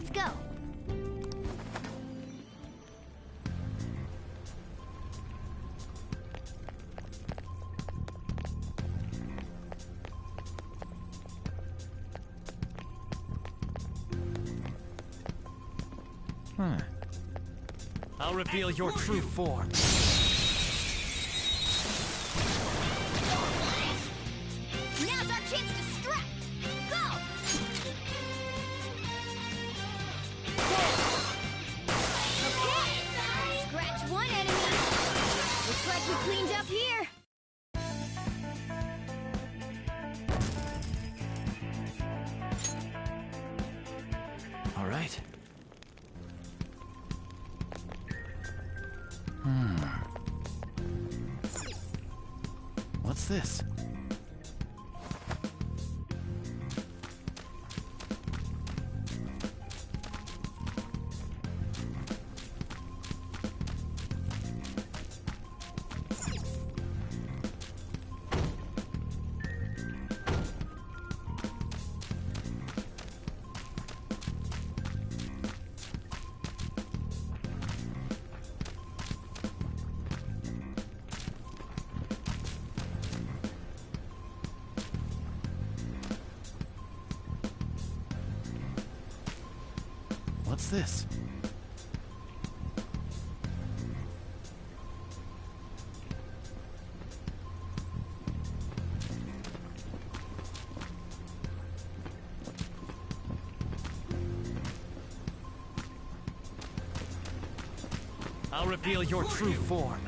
Let's go. I'll reveal your true form. Now's our chance to strike! Go! Okay! Scratch one enemy! Looks like we cleaned up here! All right. What's this? What's this? I'll reveal your true form.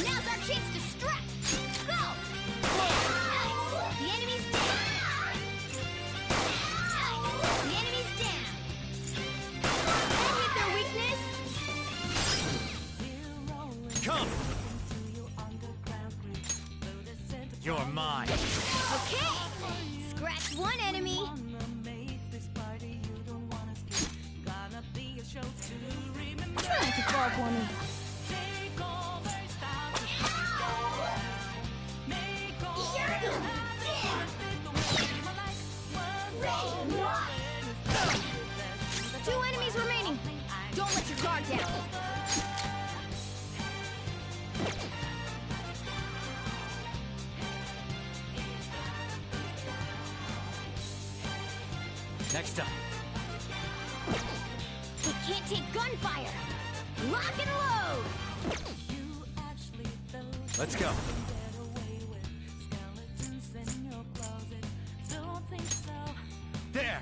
Now's our chance to strike! Go! Nice! The enemy's down! Nice! The enemy's down! That hit their weakness! Come! You're mine. Okay! Scratch one enemy! Trying to fall for me. Two enemies remaining. Don't let your guard down. Next up. They can't take gunfire. Lock and load. Let's go. There!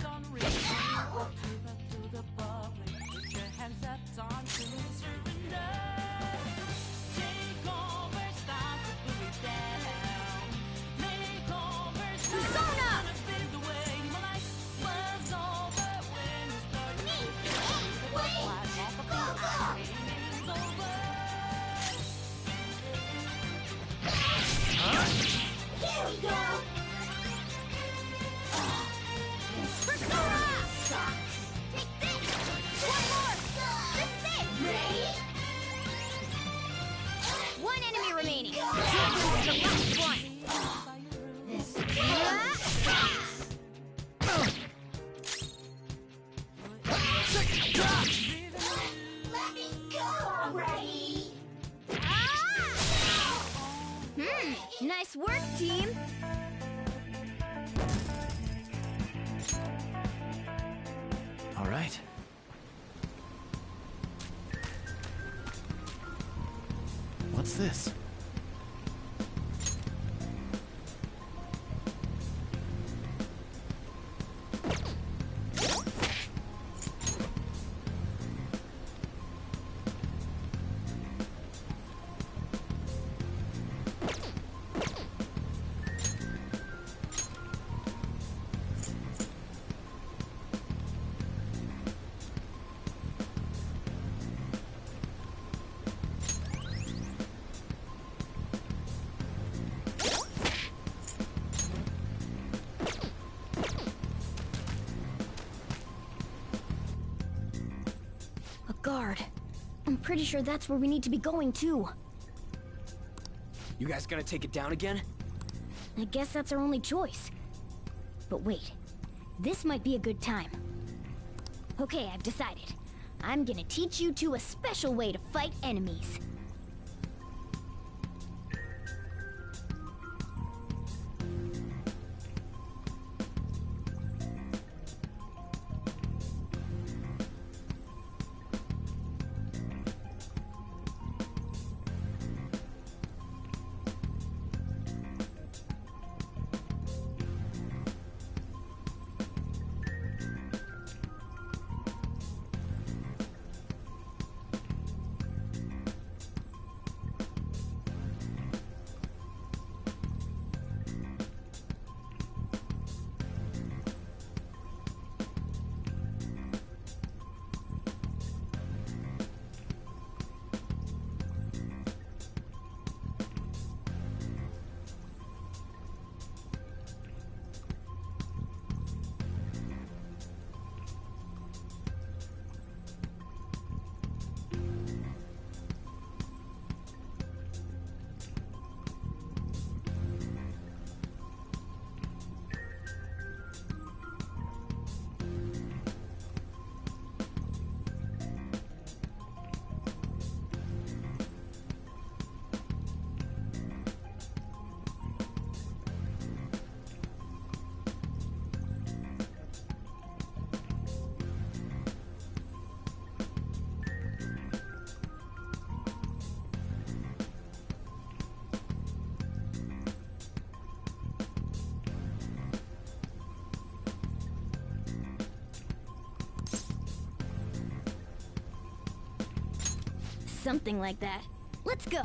Here we go! Persona! Take this! One more! This is it! Ready? One enemy remaining. The last one! Let me go already! Nice work, team! All right. What's this? Guard. I'm pretty sure that's where we need to be going, too. You guys gonna take it down again? I guess that's our only choice. But wait, this might be a good time. Okay, I've decided. I'm gonna teach you two a special way to fight enemies. Something like that. Let's go!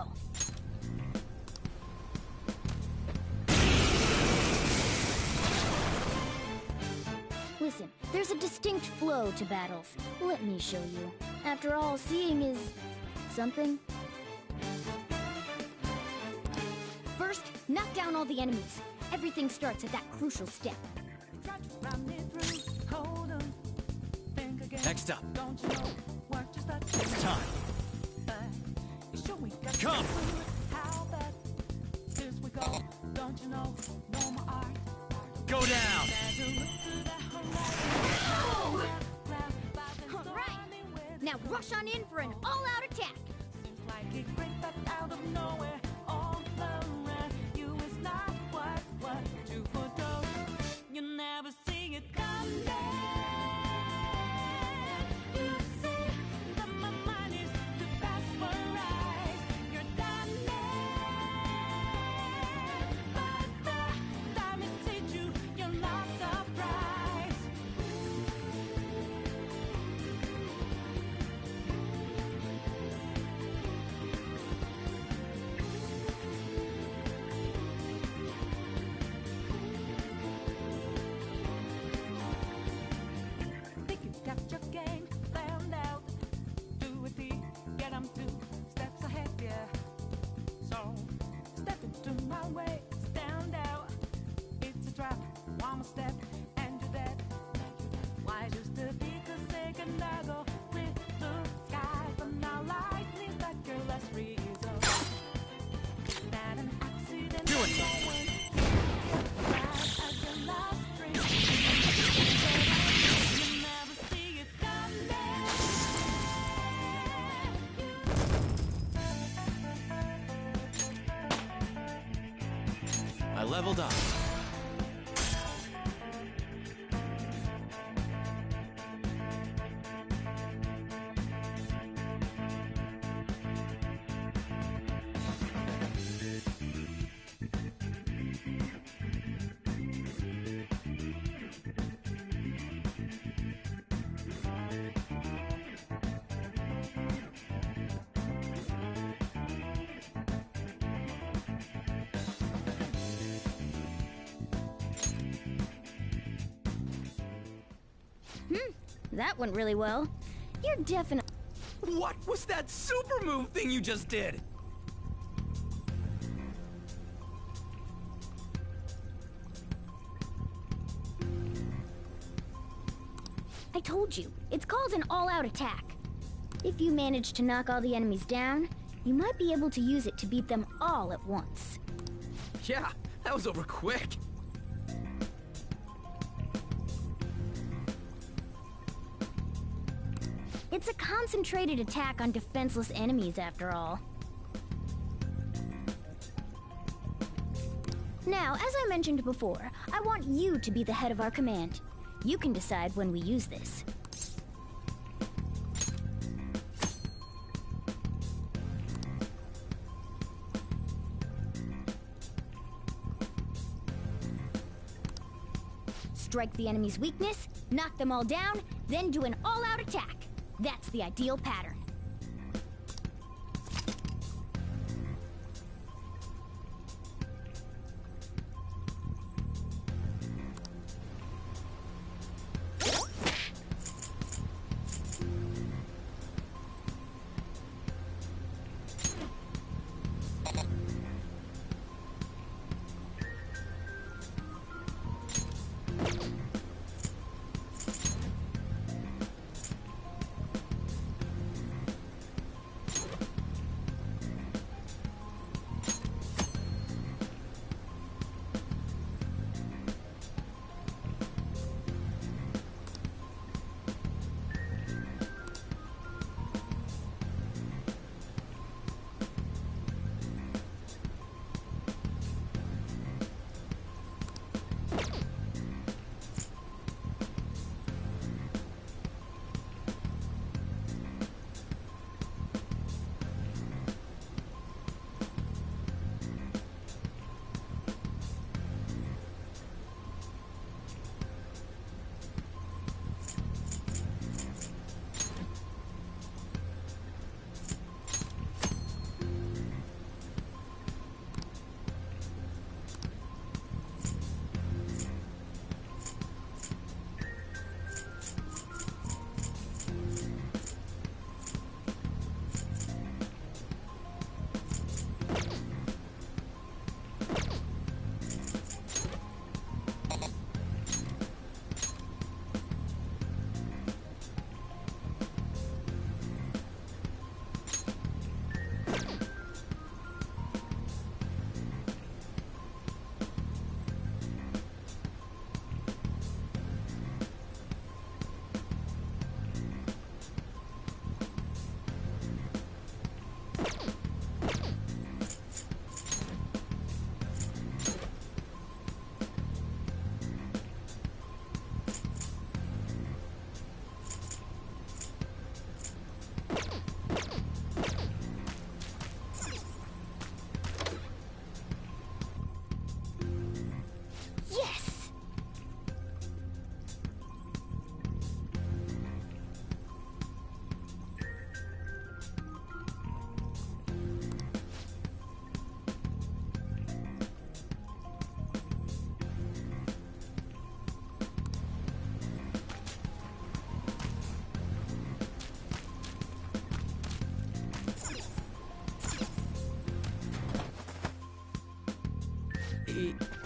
Listen, there's a distinct flow to battles. Let me show you. After all, seeing is... something. First, knock down all the enemies. Everything starts at that crucial step. Next up. It's time. Come! Go down! All right! Now rush on in for an all-out attack! You never see it come down. You see that my mind is the best for rise. You're done but the time is hit you, you're not surprised. Think you got your game found out. Do it deep, get 'em 2 steps ahead, yeah. So, step into my way, stand out. It's a trap, one step, and you're dead. Why just a bit a second ago with the sky, but now lightning that your last result. Is that an accident? Do it. Right at your last drink. You never see it come I leveled up. That went really well. You're definitely... What was that super move thing you just did? I told you, it's called an all-out attack. If you manage to knock all the enemies down, you might be able to use it to beat them all at once. Yeah, that was over quick. It's a concentrated attack on defenseless enemies, after all. Now, as I mentioned before, I want you to be the head of our command. You can decide when we use this. Strike the enemy's weakness, knock them all down, then do an all-out attack. That's the ideal pattern.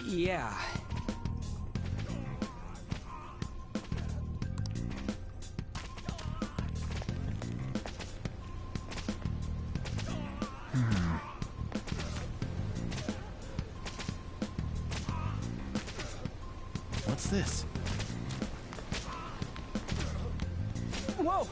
Yeah. What's this? Whoa!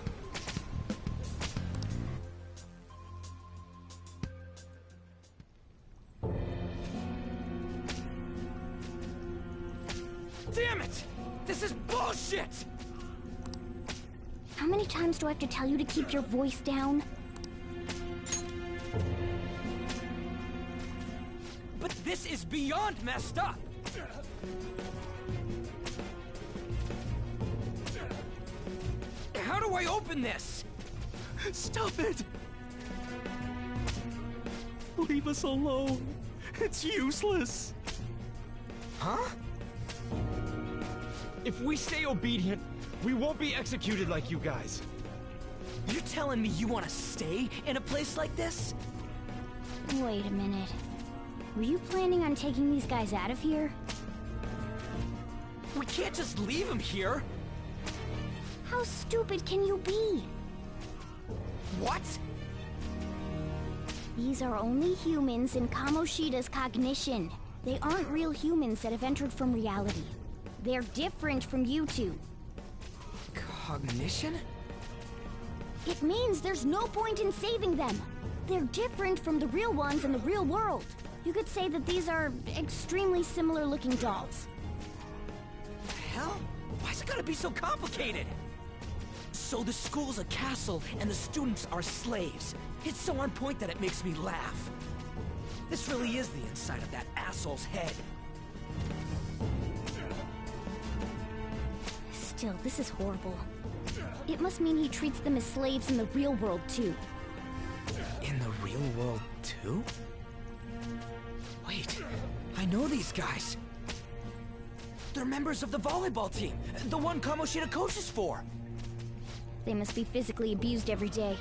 Damn it! This is bullshit! How many times do I have to tell you to keep your voice down? But this is beyond messed up! How do I open this? Stop it! Leave us alone. It's useless. Huh? If we stay obedient, we won't be executed like you guys. You telling me you want to stay in a place like this? Wait a minute. Were you planning on taking these guys out of here? We can't just leave him here! How stupid can you be? What? These are only humans in Kamoshida's cognition. They aren't real humans that have entered from reality. They're different from you two. Cognition? It means there's no point in saving them. They're different from the real ones in the real world. You could say that these are extremely similar looking dolls. The hell? Why's it gotta be so complicated? So the school's a castle and the students are slaves. It's so on point that it makes me laugh. This really is the inside of that asshole's head. Still, this is horrible. It must mean he treats them as slaves in the real world, too. In the real world, too? Wait, I know these guys. They're members of the volleyball team, the one Kamoshida coaches for. They must be physically abused every day.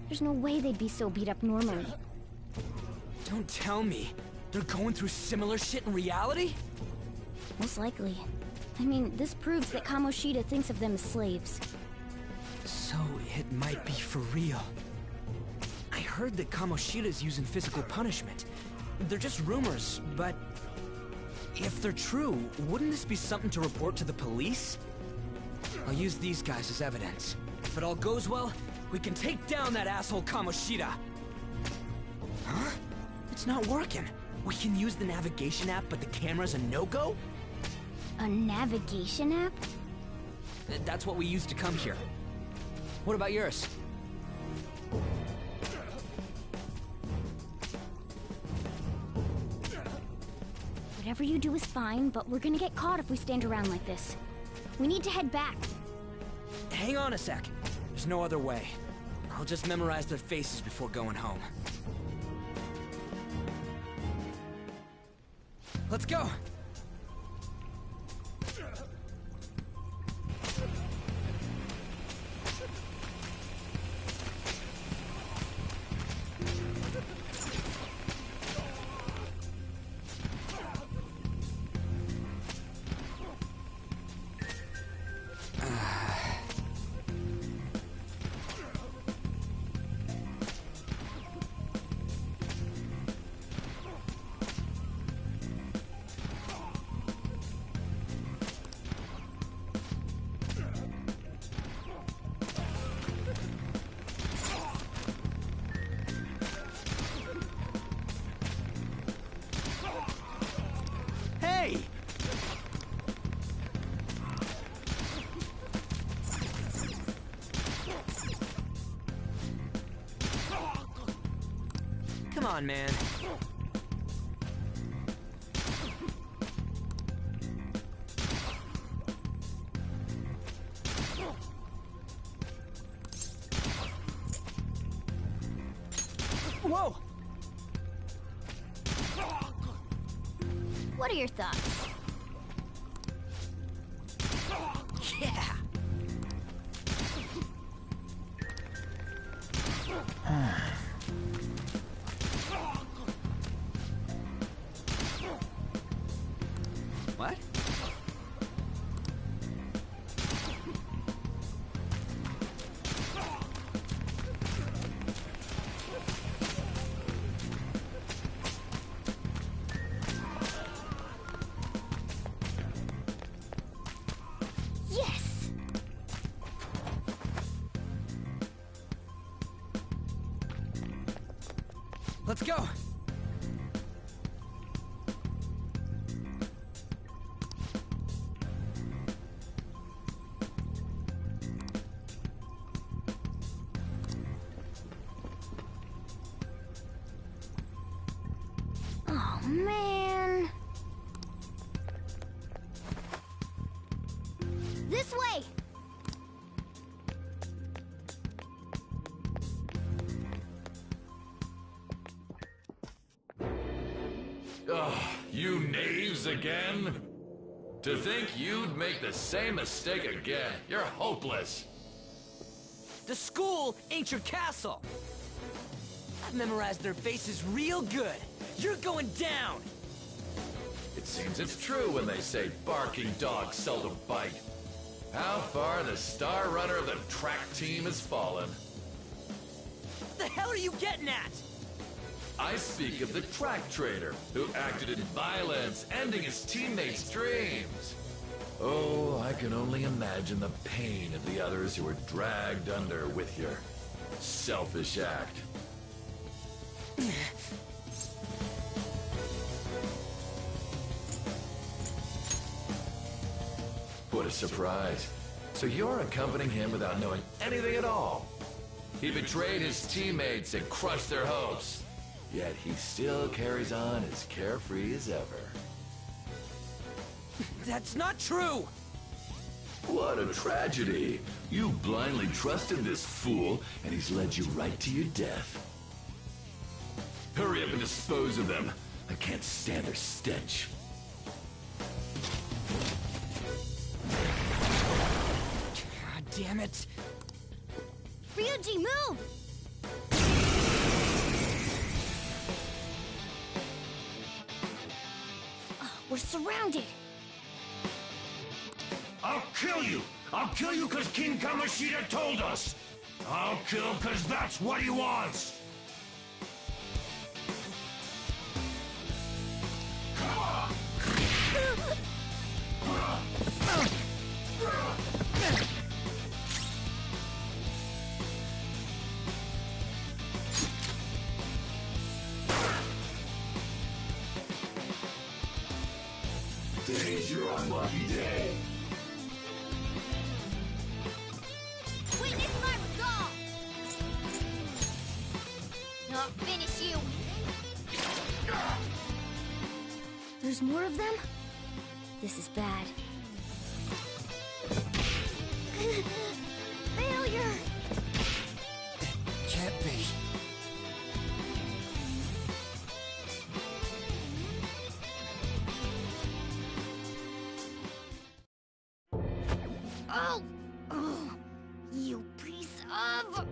There's no way they'd be so beat up normally. Don't tell me. They're going through similar shit in reality? Most likely. I mean, this proves that Kamoshida thinks of them as slaves. So it might be for real. I heard that Kamoshida's using physical punishment. They're just rumors, but if they're true, wouldn't this be something to report to the police? I'll use these guys as evidence. If it all goes well, we can take down that asshole Kamoshida. Huh? It's not working. We can use the navigation app, but the camera's a no-go? A navigation app? That's what we used to come here. What about yours? Whatever you do is fine, but we're gonna get caught if we stand around like this. We need to head back. Hang on a sec. There's no other way. I'll just memorize their faces before going home. Let's go! Hey! Come on, man. Whoa! What are your thoughts? Yeah! What? Yes! Let's go! Oh, man. This way! Ugh, you knaves again? To think you'd make the same mistake again. You're hopeless. The school ain't your castle! I've memorized their faces real good. You're going down! It seems it's true when they say barking dogs seldom bite. How far the star runner of the track team has fallen. What the hell are you getting at? I speak of the track trainer who acted in violence, ending his teammates' dreams. Oh, I can only imagine the pain of the others who were dragged under with your selfish act. What a surprise. So you're accompanying him without knowing anything at all. He betrayed his teammates and crushed their hopes. Yet he still carries on as carefree as ever. That's not true! What a tragedy. You blindly trusted this fool, and he's led you right to your death. Hurry up and dispose of them. I can't stand their stench. God damn it! Ryuji, move! We're surrounded. I'll kill you! I'll kill you because King Kamoshida told us! I'll kill because that's what he wants! Today's your unlucky day. Witness my resolve! Not finish you! There's more of them? This is bad. Failure! Can't be. Oh! Oh! You piece of...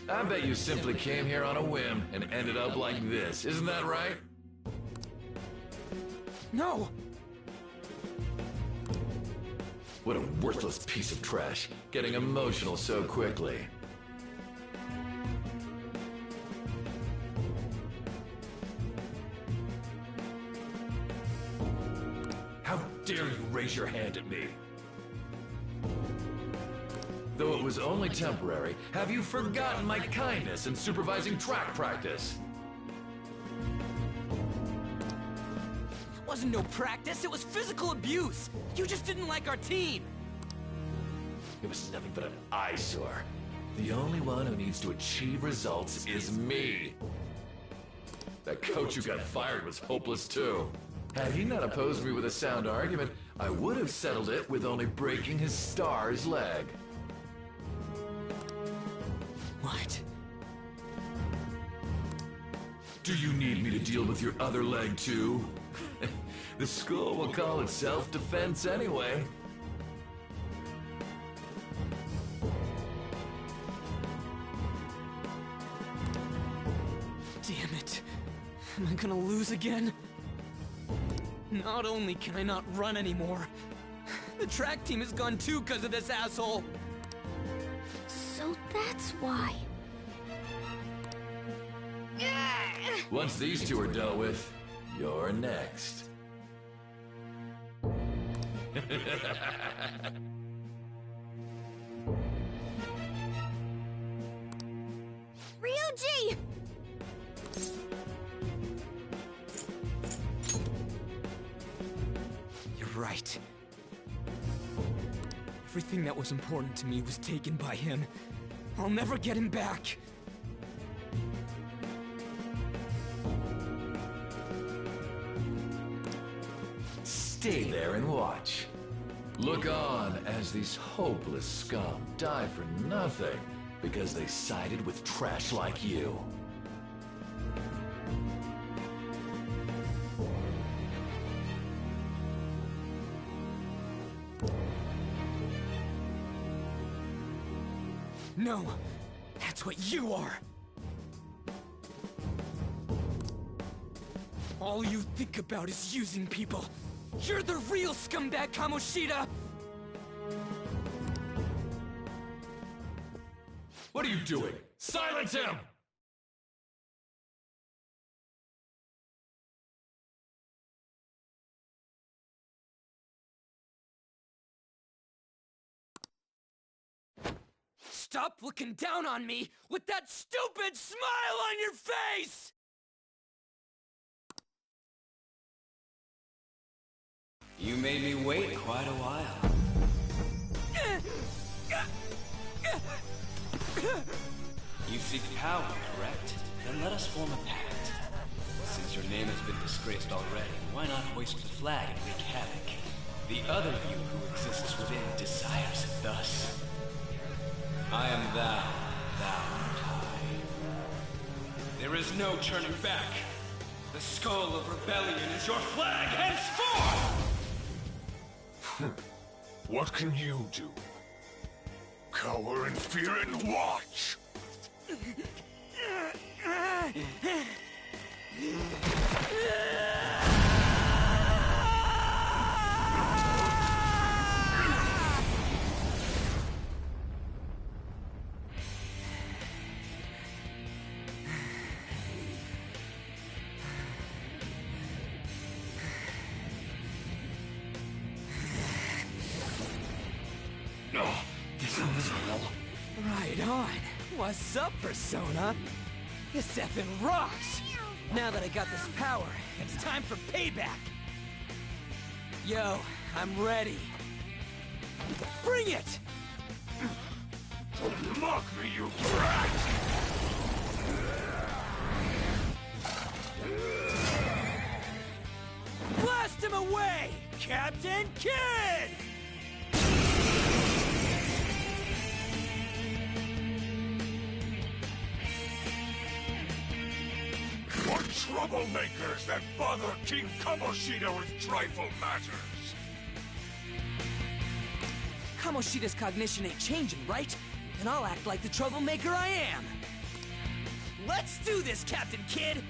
I bet you simply came here on a whim and ended up like this. Isn't that right? No! What a worthless piece of trash. Getting emotional so quickly. How dare you raise your hand at me? Though it was only temporary, have you forgotten my kindness in supervising track practice? It wasn't no practice, it was physical abuse! You just didn't like our team! It was nothing but an eyesore. The only one who needs to achieve results is me. That coach who got fired was hopeless too. Had he not opposed me with a sound argument, I would have settled it with only breaking his star's leg. What? Do you need me to deal with your other leg too? The school will call it self-defense anyway. Damn it. Am I gonna lose again? Not only can I not run anymore, the track team is gone too because of this asshole! So that's why. Once these two are dealt with, you're next. Ryuji! You're right. Everything that was important to me was taken by him. I'll never get him back. Stay there and watch. Look on as these hopeless scum die for nothing because they sided with trash like you. No, that's what you are. All you think about is using people. You're the real scumbag, Kamoshida! What are you doing? Silence him! stop looking down on me with that stupid smile on your face! You made me wait quite a while. You seek power, correct? Then let us form a pact. Since your name has been disgraced already, why not hoist the flag and wreak havoc? The other you who exists within desires it thus. I am thou, thou art I. There is no turning back. The skull of rebellion is your flag henceforth! What can you do? Cower in fear and watch! This was hell. Right on. What's up, Persona? This effing rocks! Now that I got this power, it's time for payback! Yo, I'm ready. Bring it! Don't mock me, you brat! Blast him away, Captain Kidd! What troublemakers that bother King Kamoshida with trifle matters? Kamoshida's cognition ain't changing, right? Then I'll act like the troublemaker I am! Let's do this, Captain Kidd!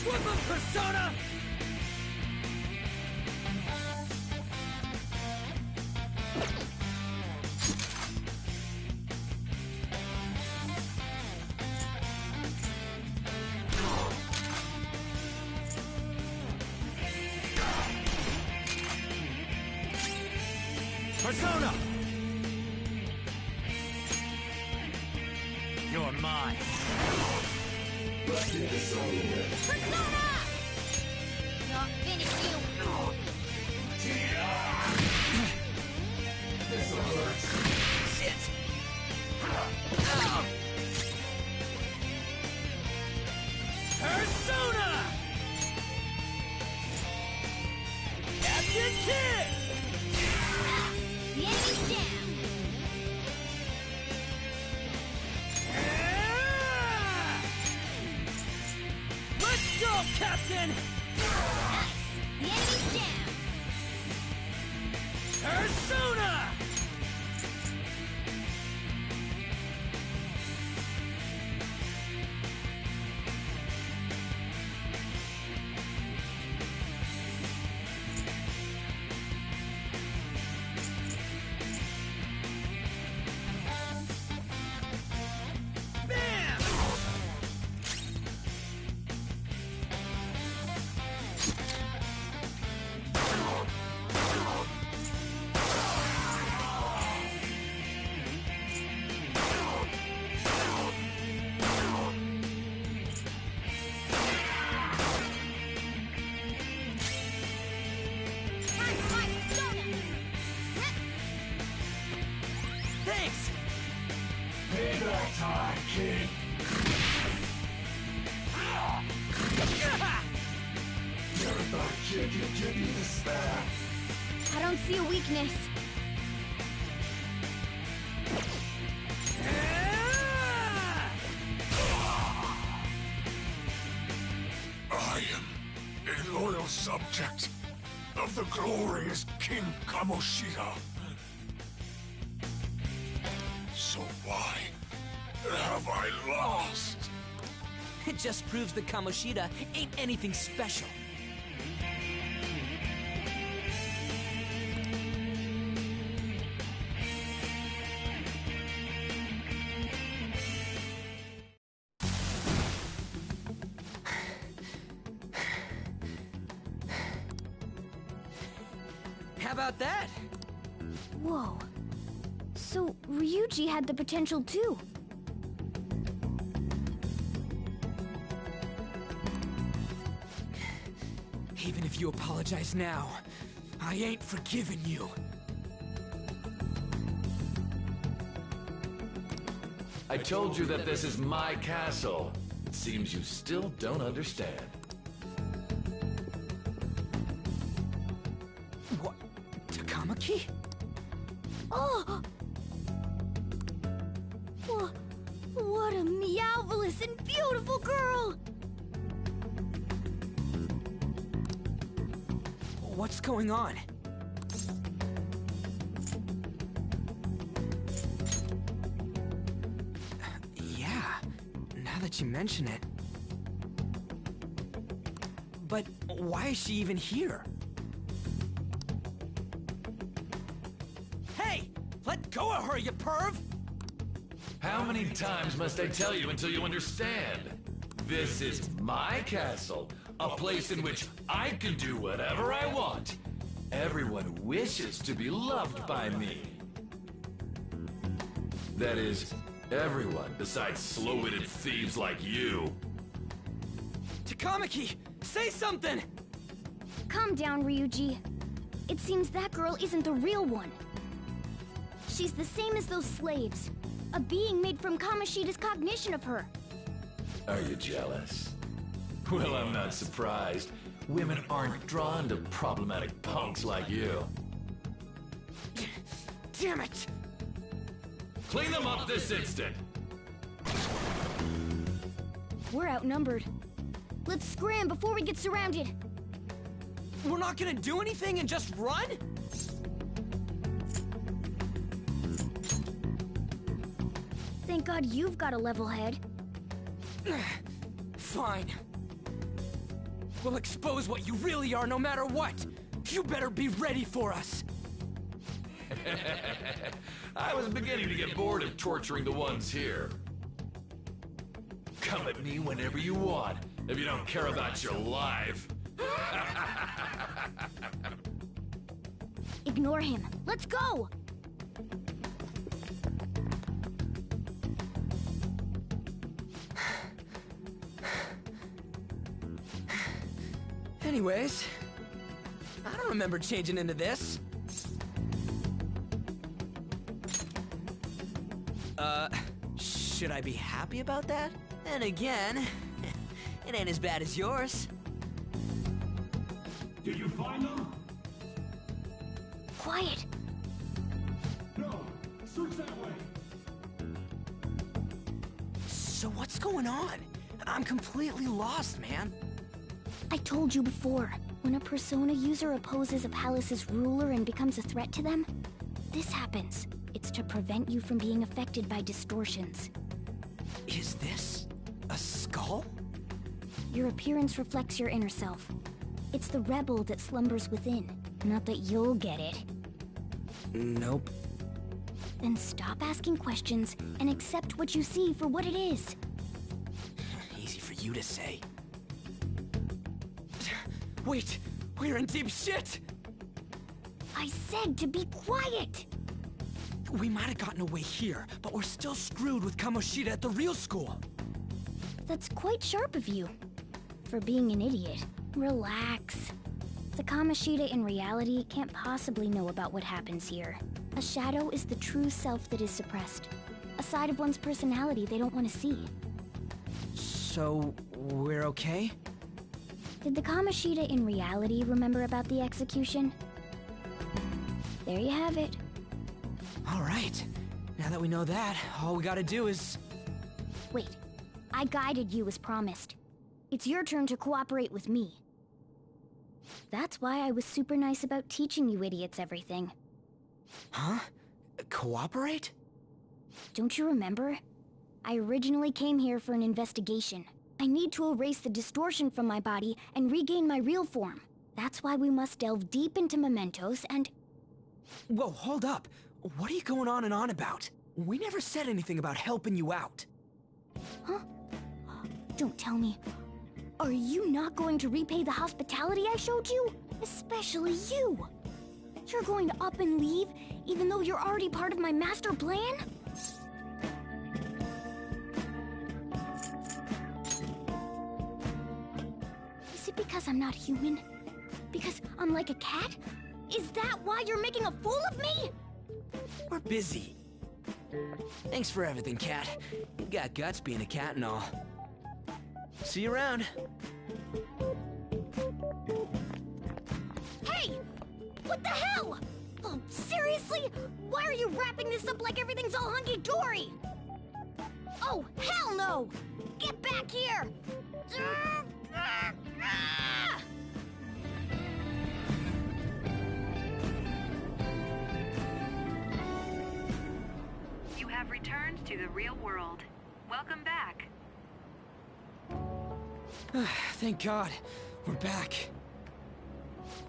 Whoop 'em, Persona! Persona! You're mine. Persona! Not finish you. Shit! Persona! Captain Kidd! The enemy's down. Let's go, Captain! Nice. The enemy's down. Persona! Bam! Time for my persona. Thanks! Payback time, kid! Never thought a kid could give you this bad. I don't see a weakness. I am a loyal subject of the glorious King Kamoshida. So why have I lost? It just proves that Kamoshida ain't anything special. How about that? Whoa. So, Ryuji had the potential too. Even if you apologize now, I ain't forgiving you. I told you that this is my castle. It seems you still don't understand. What? Takamaki? Oh! What a meowvelous and beautiful girl! What's going on? Yeah, now that you mention it. But why is she even here? Hey! Let go of her, you perv! How many times must I tell you until you understand? This is my castle, a place in which I can do whatever I want. Everyone wishes to be loved by me. That is, everyone besides slow-witted thieves like you. Takamaki, say something! Calm down, Ryuji. It seems that girl isn't the real one. She's the same as those slaves. A being made from Kamoshida's cognition of her. Are you jealous? Well, I'm not surprised. Women aren't drawn to problematic punks like you. Damn it! Clean them up this instant! We're outnumbered. Let's scram before we get surrounded. We're not gonna do anything and just run? Thank God you've got a level head. Fine. We'll expose what you really are no matter what. You better be ready for us. I was beginning to get bored of torturing the ones here. Come at me whenever you want, if you don't care about your life. Ignore him. Let's go! Anyways, I don't remember changing into this. Should I be happy about that? Then again, it ain't as bad as yours. Did you find them? Quiet! No. Search that way. So what's going on? I'm completely lost, man. I told you before, when a Persona user opposes a palace's ruler and becomes a threat to them, this happens. It's to prevent you from being affected by distortions. Is this a skull? Your appearance reflects your inner self. It's the rebel that slumbers within, not that you'll get it. Nope. Then stop asking questions and accept what you see for what it is. Easy for you to say. Wait, we're in deep shit! I said to be quiet! We might have gotten away here, but we're still screwed with Kamoshida at the real school. That's quite sharp of you. For being an idiot. Relax. The Kamoshida in reality can't possibly know about what happens here. A shadow is the true self that is suppressed. A side of one's personality they don't want to see. So, we're okay? Did the Kamoshida in reality remember about the execution? There you have it. All right. Now that we know that, all we gotta do is... Wait. I guided you as promised. It's your turn to cooperate with me. That's why I was super nice about teaching you idiots everything. Huh? Cooperate? Don't you remember? I originally came here for an investigation. I need to erase the distortion from my body and regain my real form. That's why we must delve deep into mementos and... Whoa, hold up. What are you going on and on about? We never said anything about helping you out. Huh? Don't tell me. Are you not going to repay the hospitality I showed you? Especially you! You're going to up and leave, even though you're already part of my master plan? Is it because I'm not human? Because I'm like a cat? Is that why you're making a fool of me? We're busy. Thanks for everything, Cat. You got guts being a cat and all. See you around. Hey! What the hell? Oh, seriously? Why are you wrapping this up like everything's all hunky-dory? Oh, hell no! Get back here! You have returned to the real world. Welcome back. Thank God. We're back.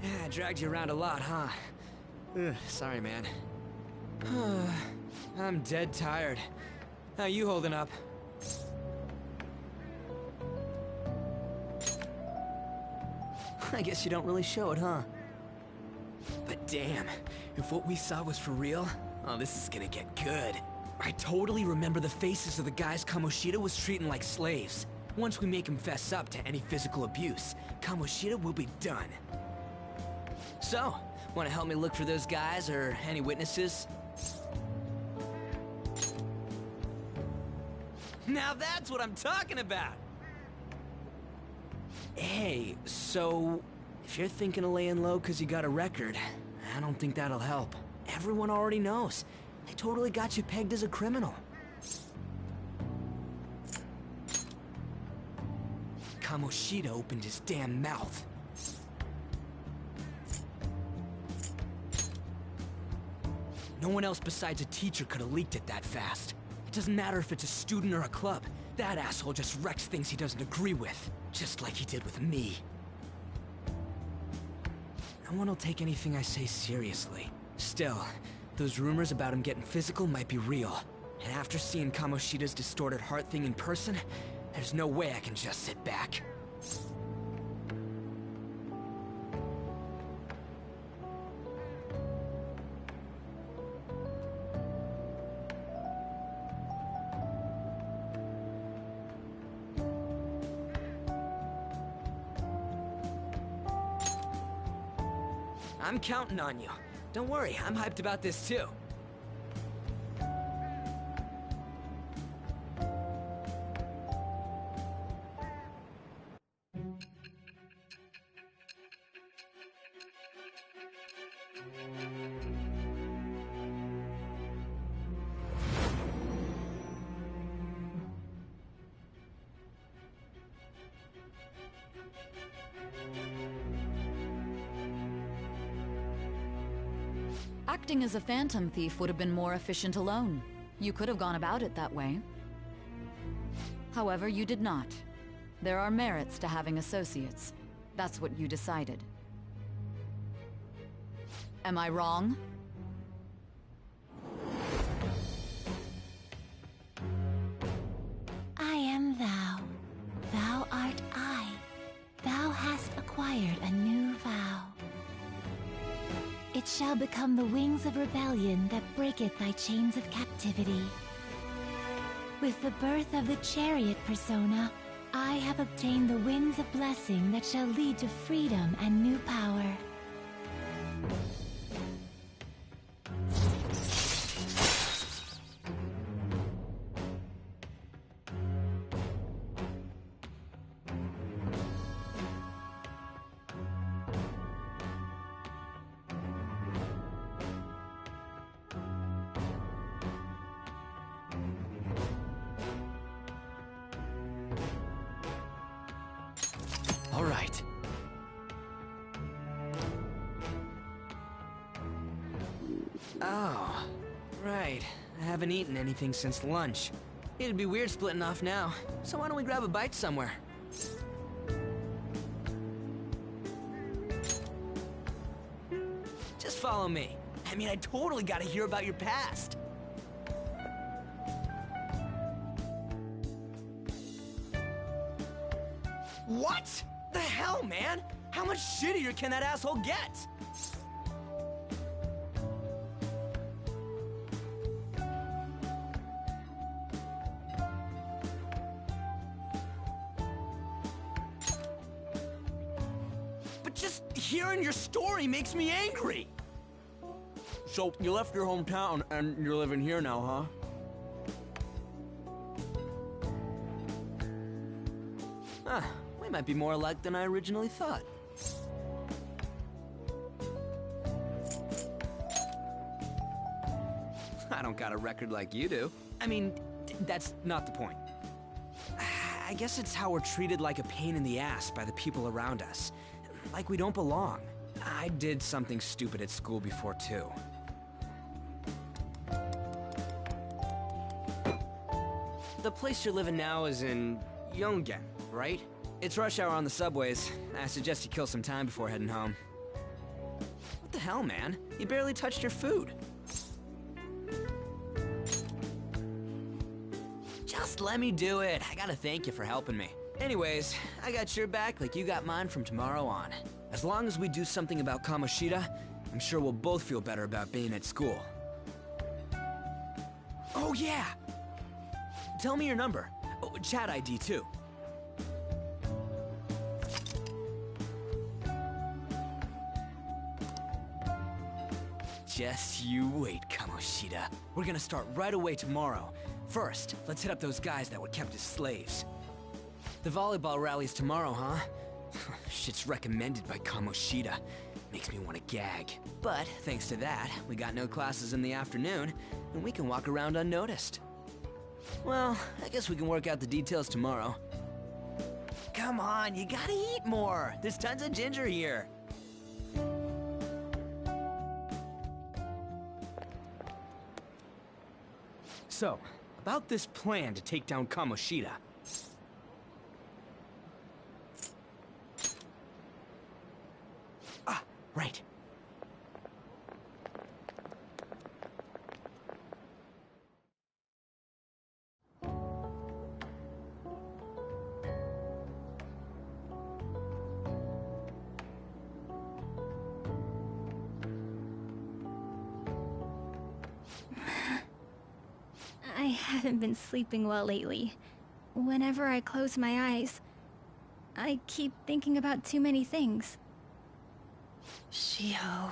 Yeah, I dragged you around a lot, huh? Sorry, man. I'm dead tired. How you holding up? I guess you don't really show it, huh? But damn, if what we saw was for real, oh, this is gonna get good. I totally remember the faces of the guys Kamoshida was treating like slaves. Once we make him fess up to any physical abuse, Kamoshida will be done. So, wanna help me look for those guys or any witnesses? Now that's what I'm talking about! Hey, so if you're thinking of laying low because you got a record, I don't think that'll help. Everyone already knows. They totally got you pegged as a criminal. Kamoshida opened his damn mouth. No one else besides a teacher could have leaked it that fast. It doesn't matter if it's a student or a club. That asshole just wrecks things he doesn't agree with. Just like he did with me. No one will take anything I say seriously. Still, those rumors about him getting physical might be real. And after seeing Kamoshida's distorted heart thing in person, there's no way I can just sit back. I'm counting on you. Don't worry, I'm hyped about this too. Acting as a phantom thief would have been more efficient alone. You could have gone about it that way. However, you did not. There are merits to having associates. That's what you decided. Am I wrong? I am thou. Thou art I. Thou hast acquired a new vow. It shall become the wings of rebellion that breaketh thy chains of captivity. With the birth of the chariot persona, I have obtained the winds of blessing that shall lead to freedom and new power. All right. Oh, right. I haven't eaten anything since lunch. It'd be weird splitting off now, so why don't we grab a bite somewhere? Just follow me. I mean, I totally gotta hear about your past. What? The hell, man? How much shittier can that asshole get? Hearing your story makes me angry! So, you left your hometown and you're living here now, huh? We might be more alike than I originally thought. I don't got a record like you do. I mean, that's not the point. I guess it's how we're treated like a pain in the ass by the people around us. Like we don't belong. I did something stupid at school before, too. The place you're living now is in Yongen, right? It's rush hour on the subways. I suggest you kill some time before heading home. What the hell, man? You barely touched your food. Just let me do it. I gotta thank you for helping me. Anyways, I got your back like you got mine from tomorrow on. As long as we do something about Kamoshida, I'm sure we'll both feel better about being at school. Oh yeah! Tell me your number. Oh, chat ID too. Just you wait, Kamoshida. We're gonna start right away tomorrow. First, let's hit up those guys that were kept as slaves. The volleyball rally's tomorrow, huh? Shit's recommended by Kamoshida. Makes me want to gag. But thanks to that, we got no classes in the afternoon, and we can walk around unnoticed. Well, I guess we can work out the details tomorrow. Come on, you gotta eat more! There's tons of ginger here! So, about this plan to take down Kamoshida. Ah, right. I haven't been sleeping well lately. Whenever I close my eyes, I keep thinking about too many things. Shiho.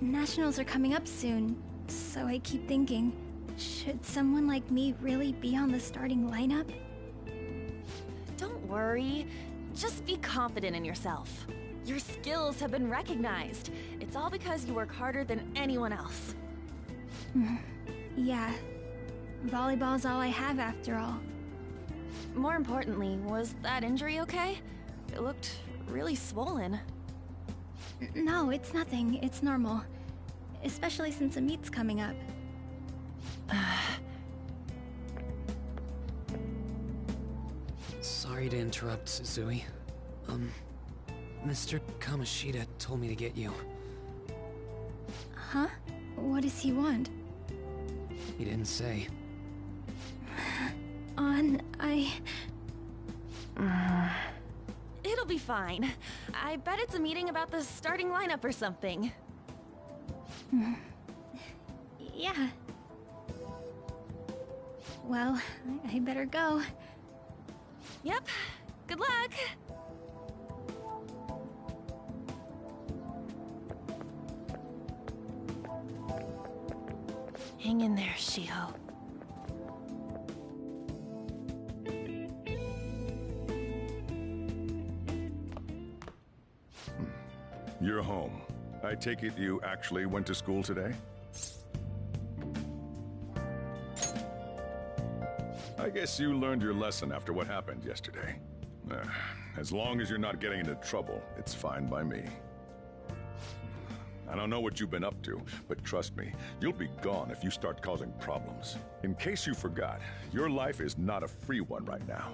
Nationals are coming up soon, so I keep thinking, should someone like me really be on the starting lineup? Don't worry. Just be confident in yourself. Your skills have been recognized. It's all because you work harder than anyone else. Yeah. Volleyball's all I have after all. More importantly, was that injury okay? It looked really swollen. No, it's nothing. It's normal. Especially since a meet's coming up. Sorry to interrupt, Suzui. Mr. Kamoshida told me to get you. Huh? What does he want? He didn't say. It'll be fine. I bet it's a meeting about the starting lineup or something. Yeah. Well, I better go. Yep. Good luck! Hang in there, Shiho. You're home. I take it you actually went to school today? I guess you learned your lesson after what happened yesterday. As long as you're not getting into trouble, it's fine by me. I don't know what you've been up to, but trust me, you'll be gone if you start causing problems. In case you forgot, your life is not a free one right now.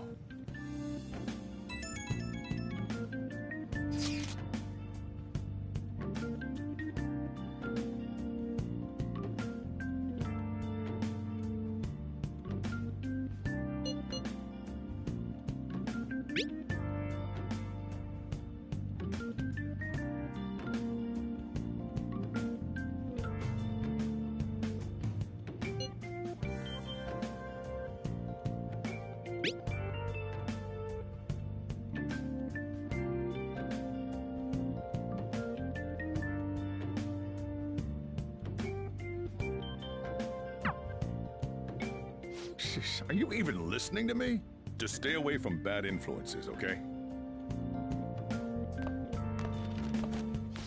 Are you even listening to me? Just stay away from bad influences, okay?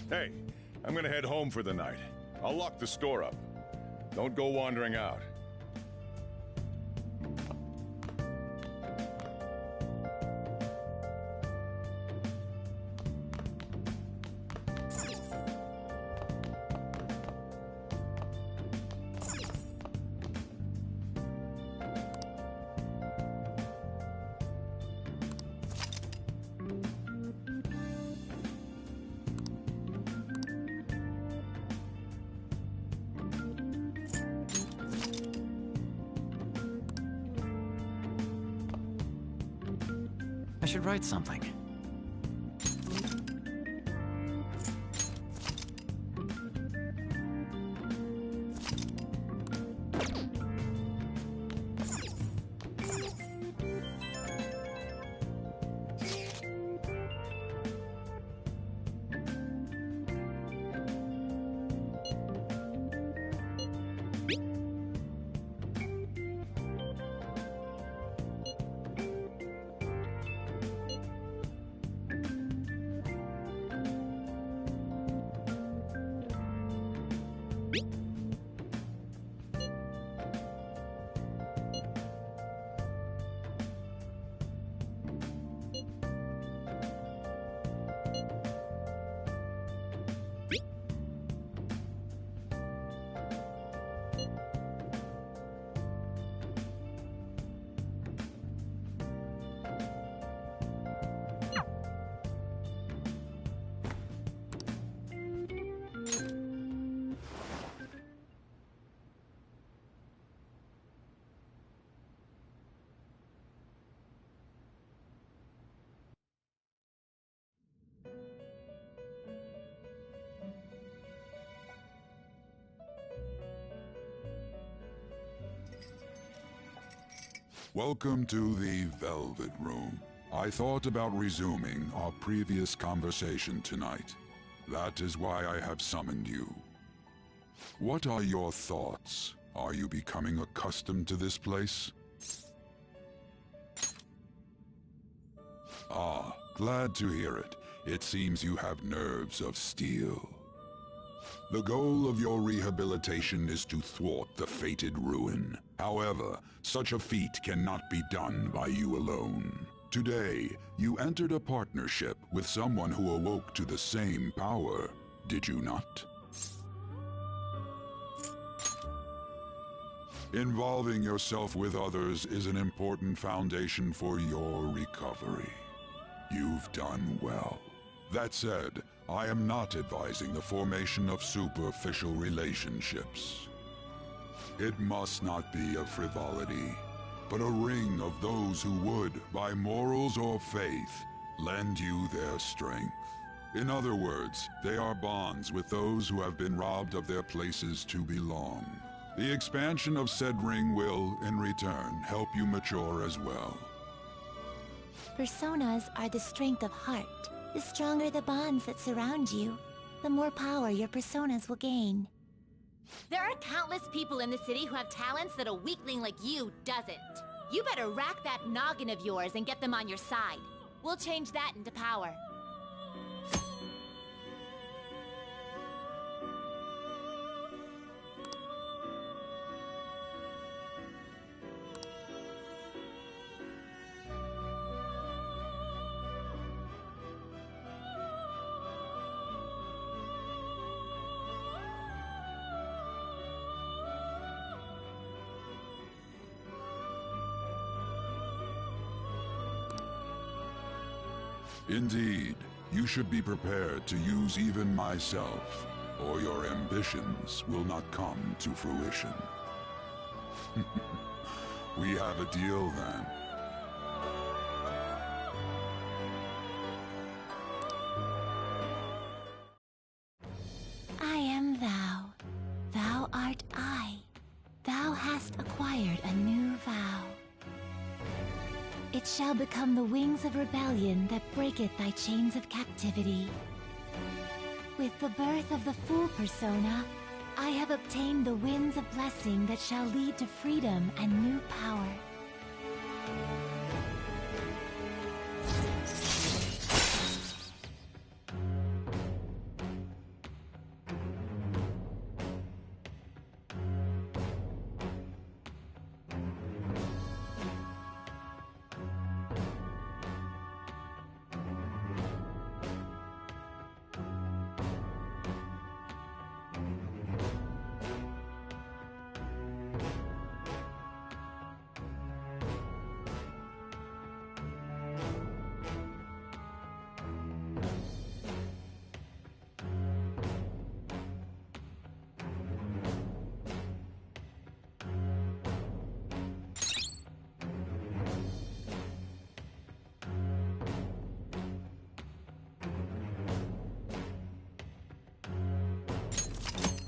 Hey, I'm gonna head home for the night. I'll lock the store up. Don't go wandering out. I should write something. Welcome to the Velvet Room. I thought about resuming our previous conversation tonight. That is why I have summoned you. What are your thoughts? Are you becoming accustomed to this place? Ah, glad to hear it. It seems you have nerves of steel. The goal of your rehabilitation is to thwart the fated ruin. However, such a feat cannot be done by you alone. Today, you entered a partnership with someone who awoke to the same power, did you not? Involving yourself with others is an important foundation for your recovery. You've done well. That said, I am not advising the formation of superficial relationships. It must not be a frivolity, but a ring of those who would, by morals or faith, lend you their strength. In other words, they are bonds with those who have been robbed of their places to belong. The expansion of said ring will, in return, help you mature as well. Personas are the strength of heart. The stronger the bonds that surround you, the more power your personas will gain. There are countless people in the city who have talents that a weakling like you doesn't. You better rack that noggin of yours and get them on your side. We'll change that into power. Indeed, you should be prepared to use even myself, or your ambitions will not come to fruition. We have a deal then. I am thou. Thou art I. Thou hast acquired a new vow. It shall become the wings of rebellion that breaketh thy chains of captivity. With the birth of the Fool persona, I have obtained the winds of blessing that shall lead to freedom and new power.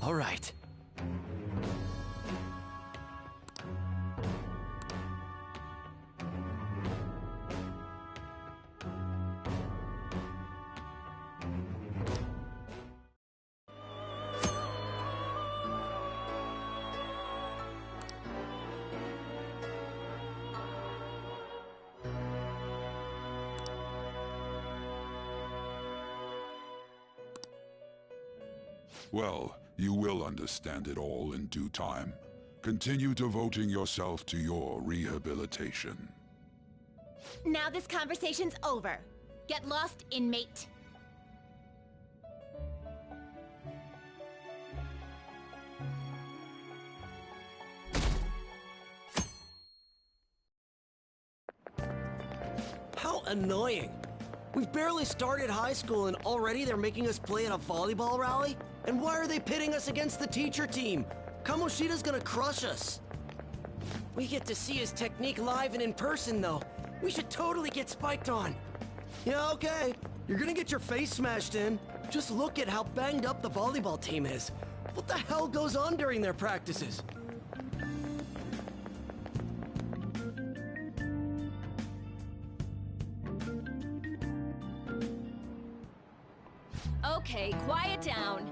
All right. Well, you will understand it all in due time. Continue devoting yourself to your rehabilitation. Now this conversation's over. Get lost, inmate. How annoying. We've barely started high school and already they're making us play at a volleyball rally? And why are they pitting us against the teacher team? Kamoshida's gonna crush us. We get to see his technique live and in person, though. We should totally get spiked on. Yeah, okay. You're gonna get your face smashed in. Just look at how banged up the volleyball team is. What the hell goes on during their practices? Okay, quiet down.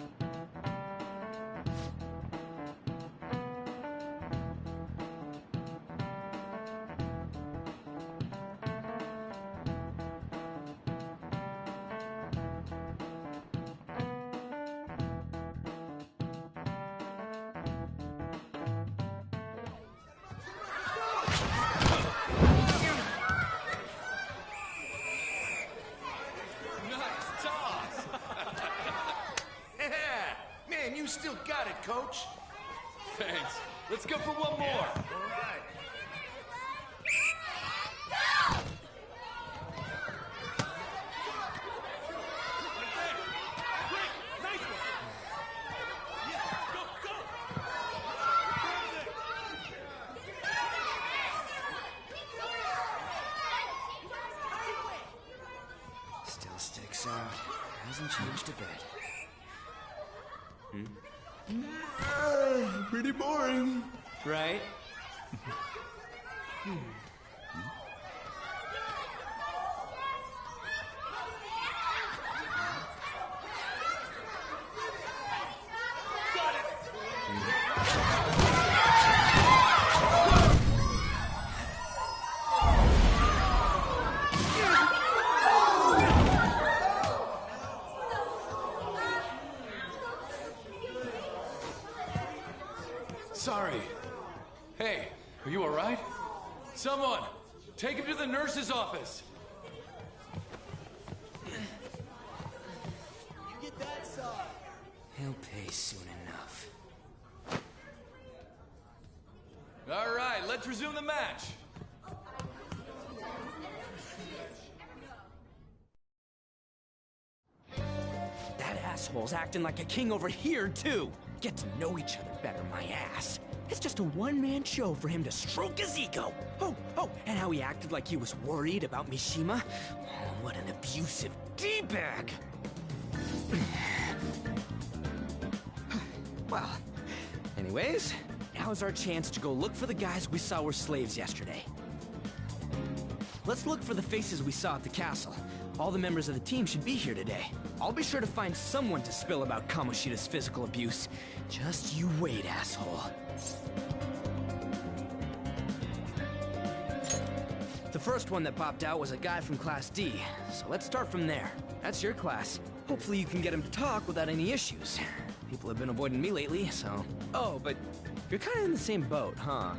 You still got it, Coach. Thanks. Let's go for one more. All right. Still sticks out. Hasn't changed a bit. Pretty boring. Right? Sorry. Hey, are you all right? Someone, take him to the nurse's office. Get that side. He'll pay soon enough. All right, let's resume the match. That asshole's acting like a king over here, too. Get to know each other better, my ass. It's just a one-man show for him to stroke his ego. Oh, and how he acted like he was worried about Mishima. Oh, what an abusive D-bag. Well, anyways, now's our chance to go look for the guys we saw were slaves yesterday. Let's look for the faces we saw at the castle. All the members of the team should be here today. I'll be sure to find someone to spill about Kamoshida's physical abuse. Just you wait, asshole. The first one that popped out was a guy from Class D, so let's start from there. That's your class. Hopefully you can get him to talk without any issues. People have been avoiding me lately, so... Oh, but you're kind of in the same boat, huh?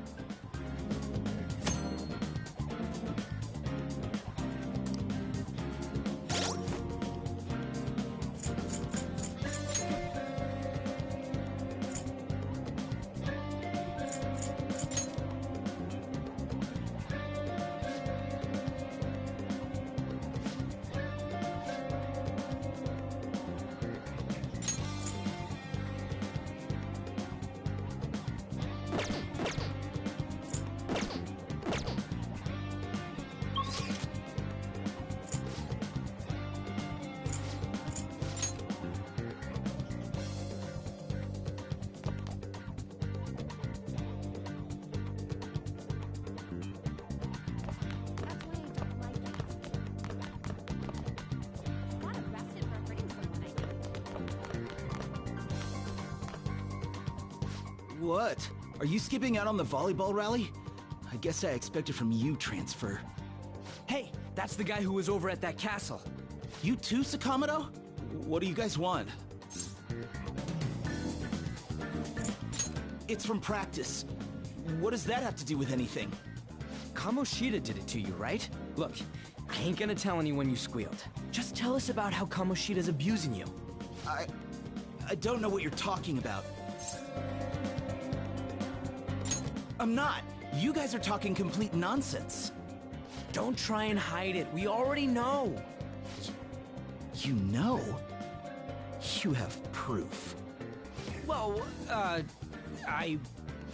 What? Are you skipping out on the volleyball rally? I guess I expected from you transfer. Hey, that's the guy who was over at that castle. You too, Sakamoto? What do you guys want? It's from practice. What does that have to do with anything? Kamoshida did it to you, right? Look, I ain't gonna tell anyone you squealed. Just tell us about how Kamoshida's abusing you. I don't know what you're talking about. I'm not. You guys are talking complete nonsense. Don't try and hide it. We already know. You know? You have proof. Well,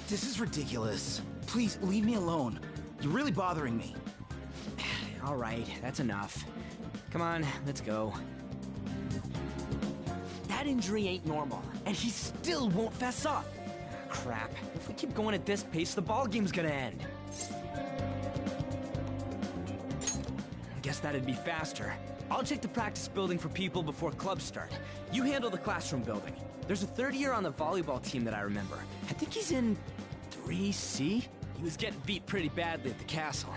This is ridiculous. Please, leave me alone. You're really bothering me. All right, that's enough. Come on, let's go. That injury ain't normal, and he still won't fess up. Crap. If we keep going at this pace, the ball game's gonna end. Guess that'd be faster. I'll check the practice building for people before clubs start. You handle the classroom building. There's a third year on the volleyball team that I remember. I think he's in 3C? He was getting beat pretty badly at the castle.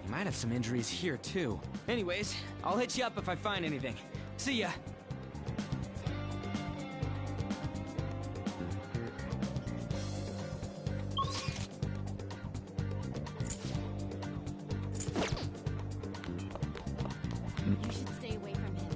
He might have some injuries here, too. Anyways, I'll hit you up if I find anything. See ya. You should stay away from him.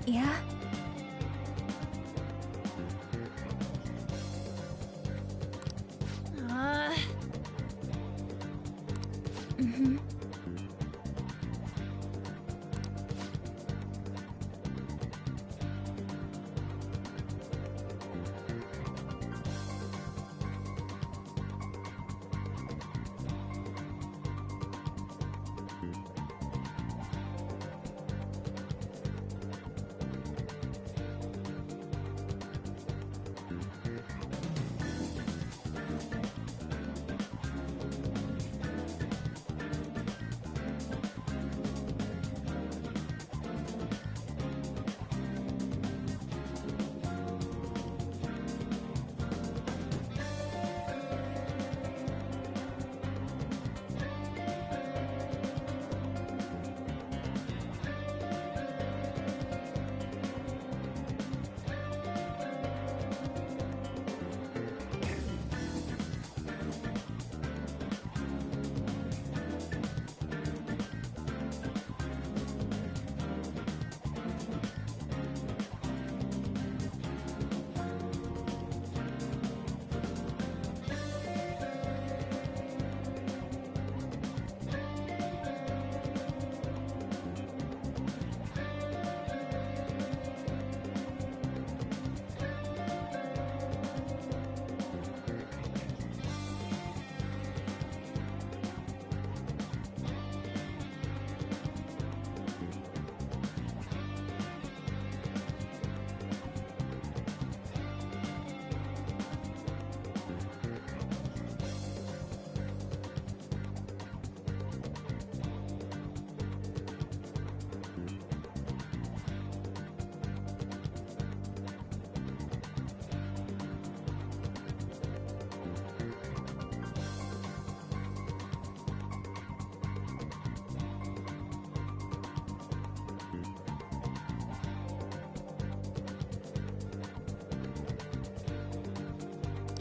Yeah? Mm-hmm.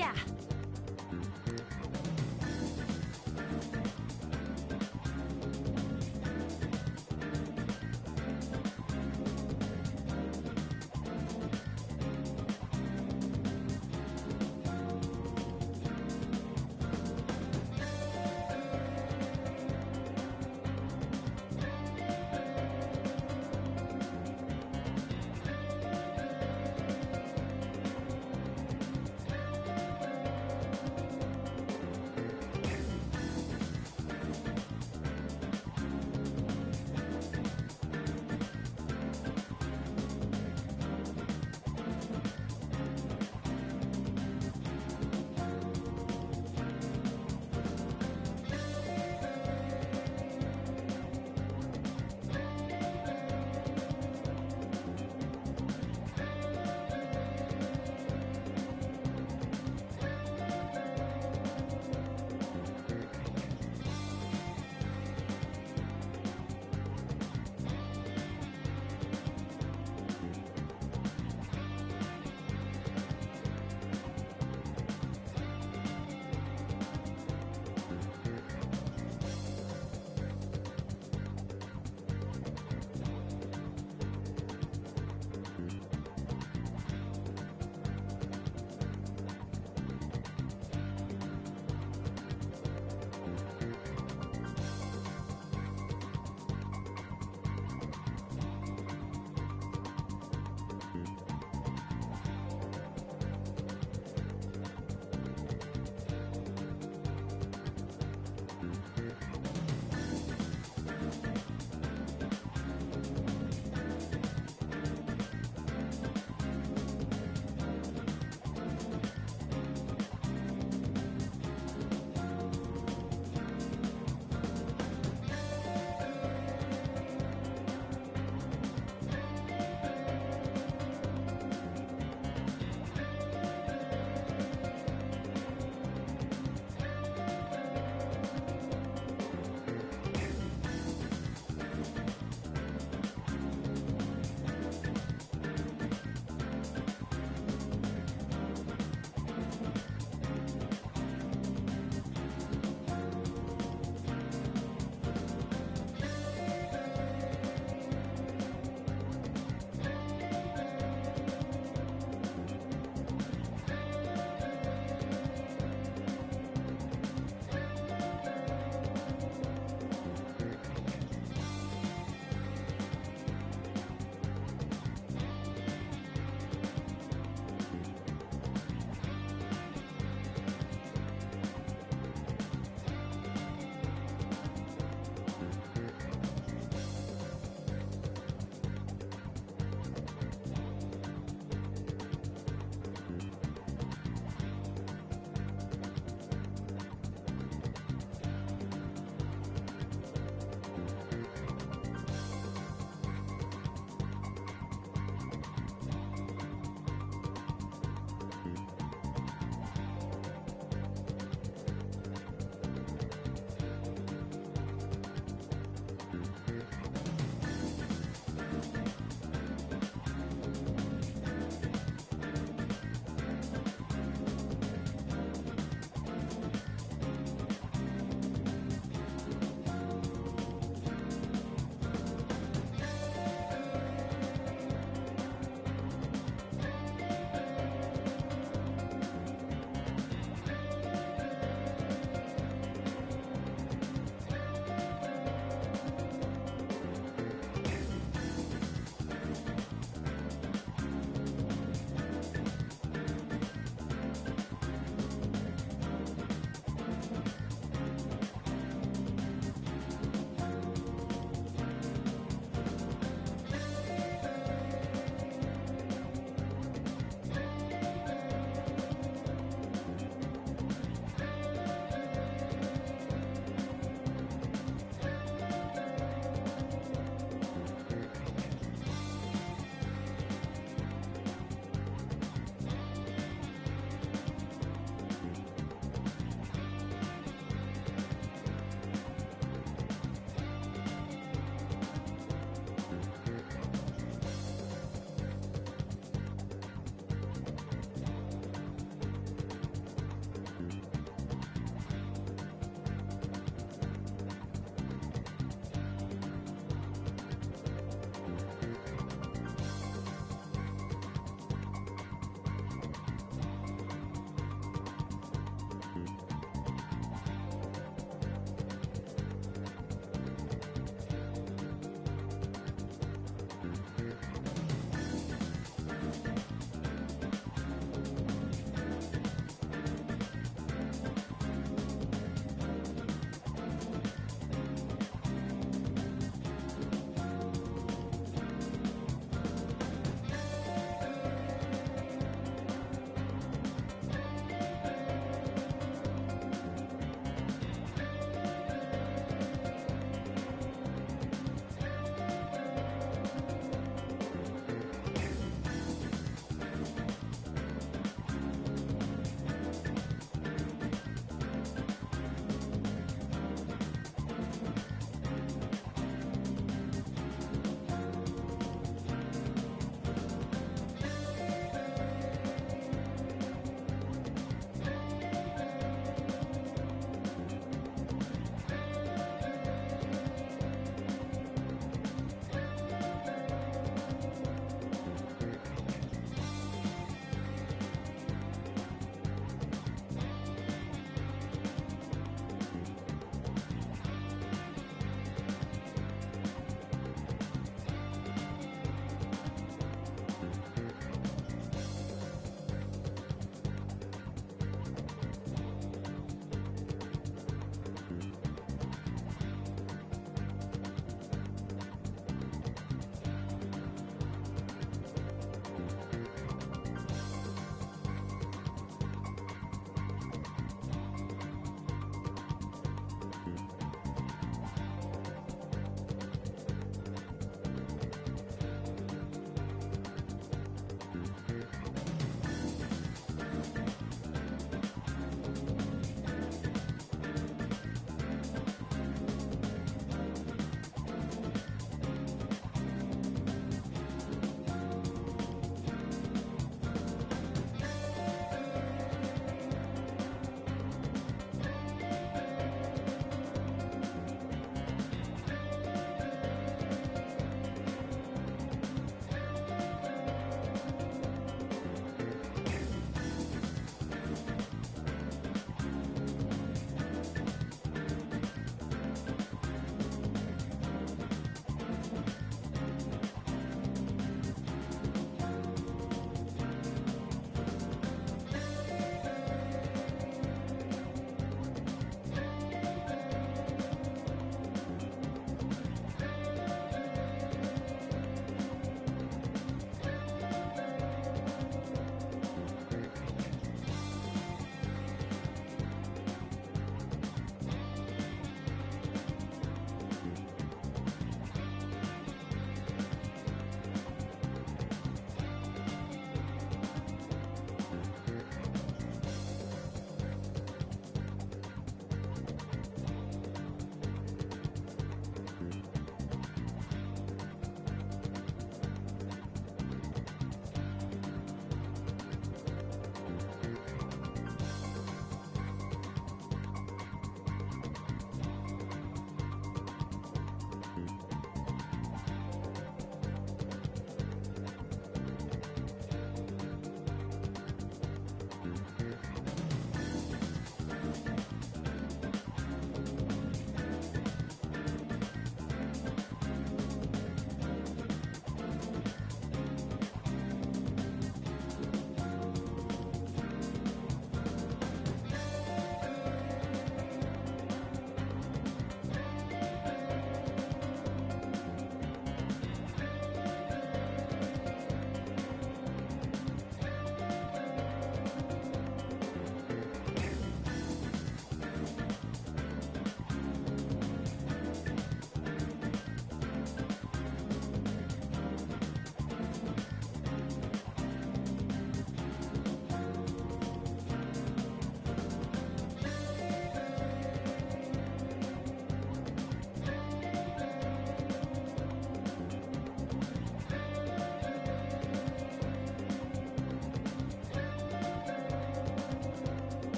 Yeah.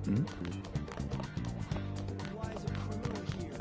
Why is a criminal here?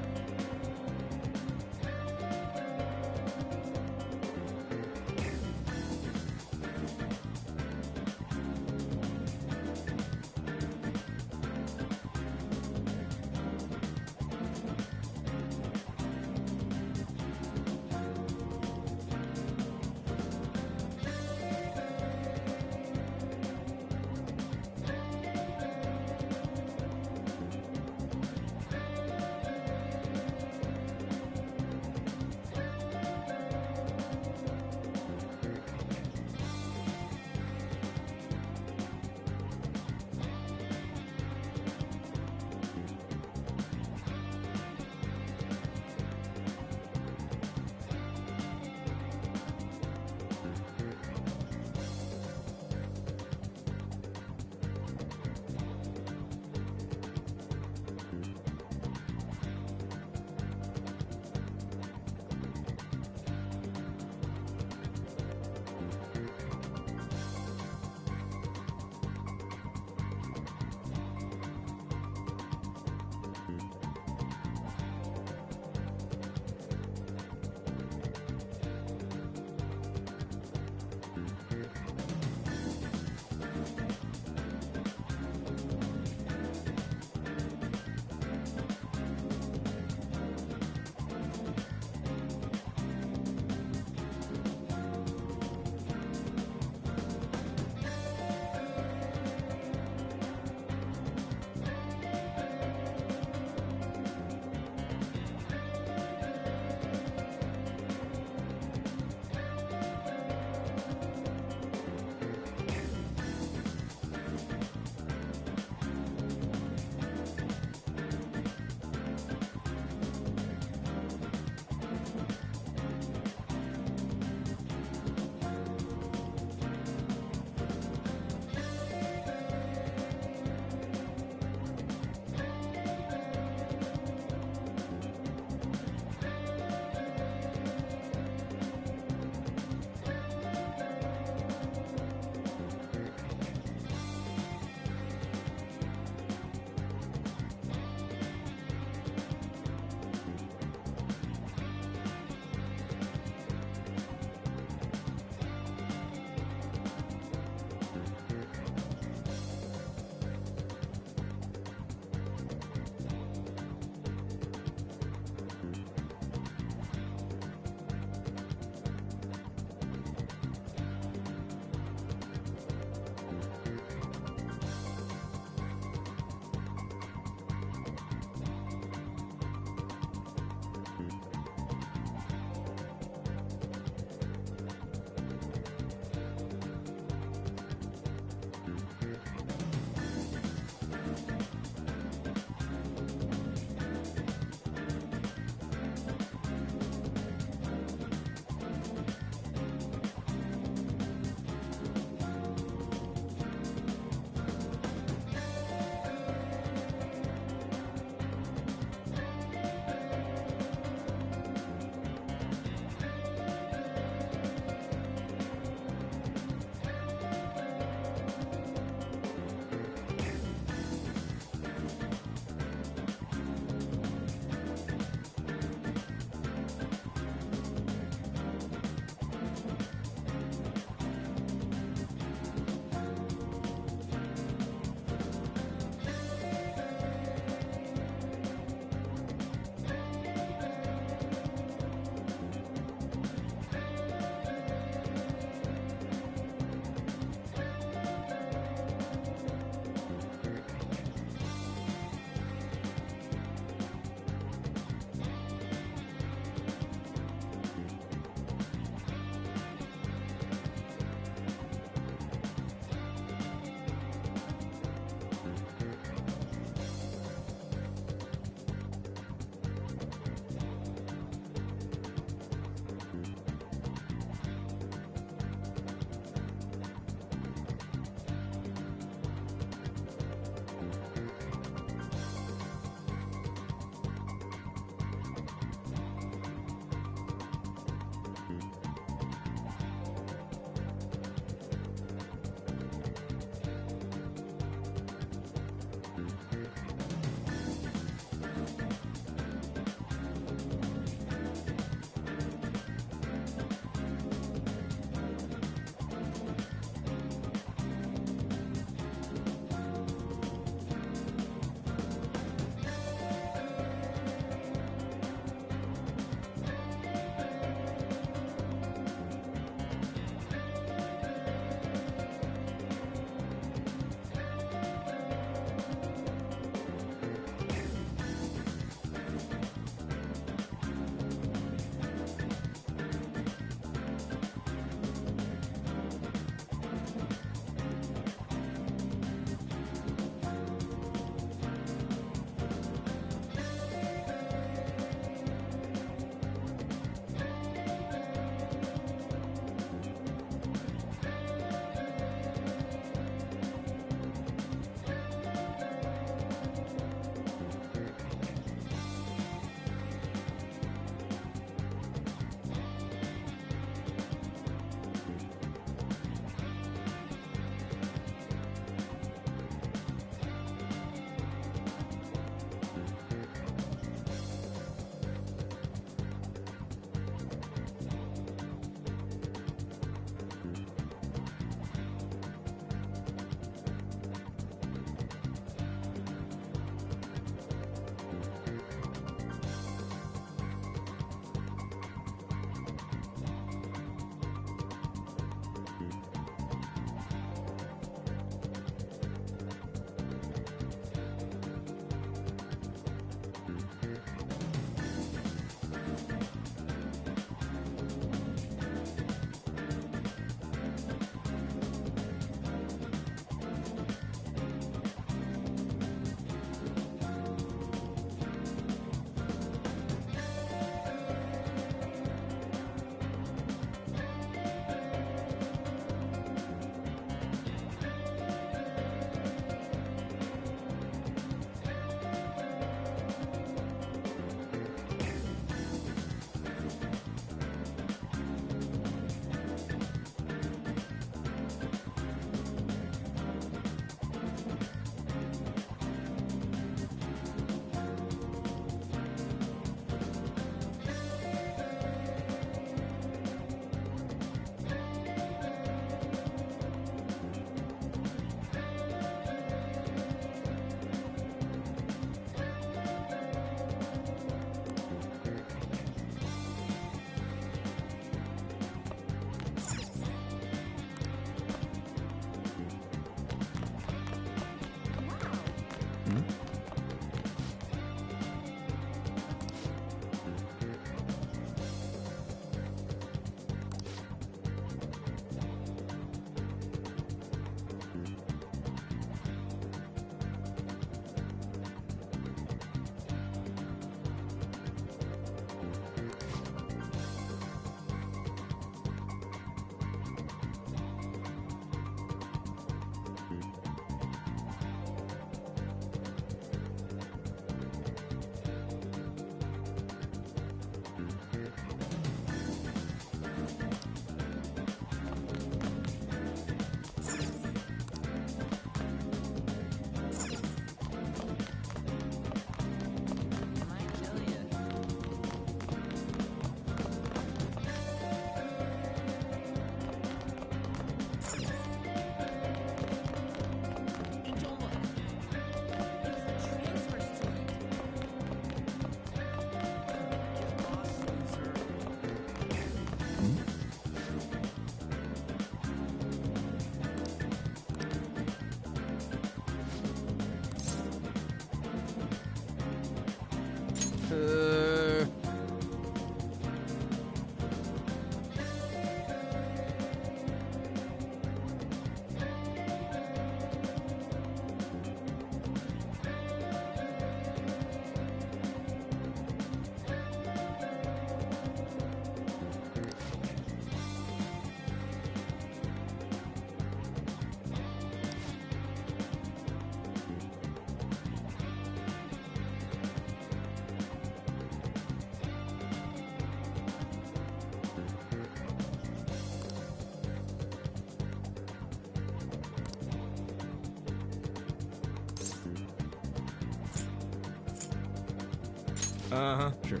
Uh-huh, sure.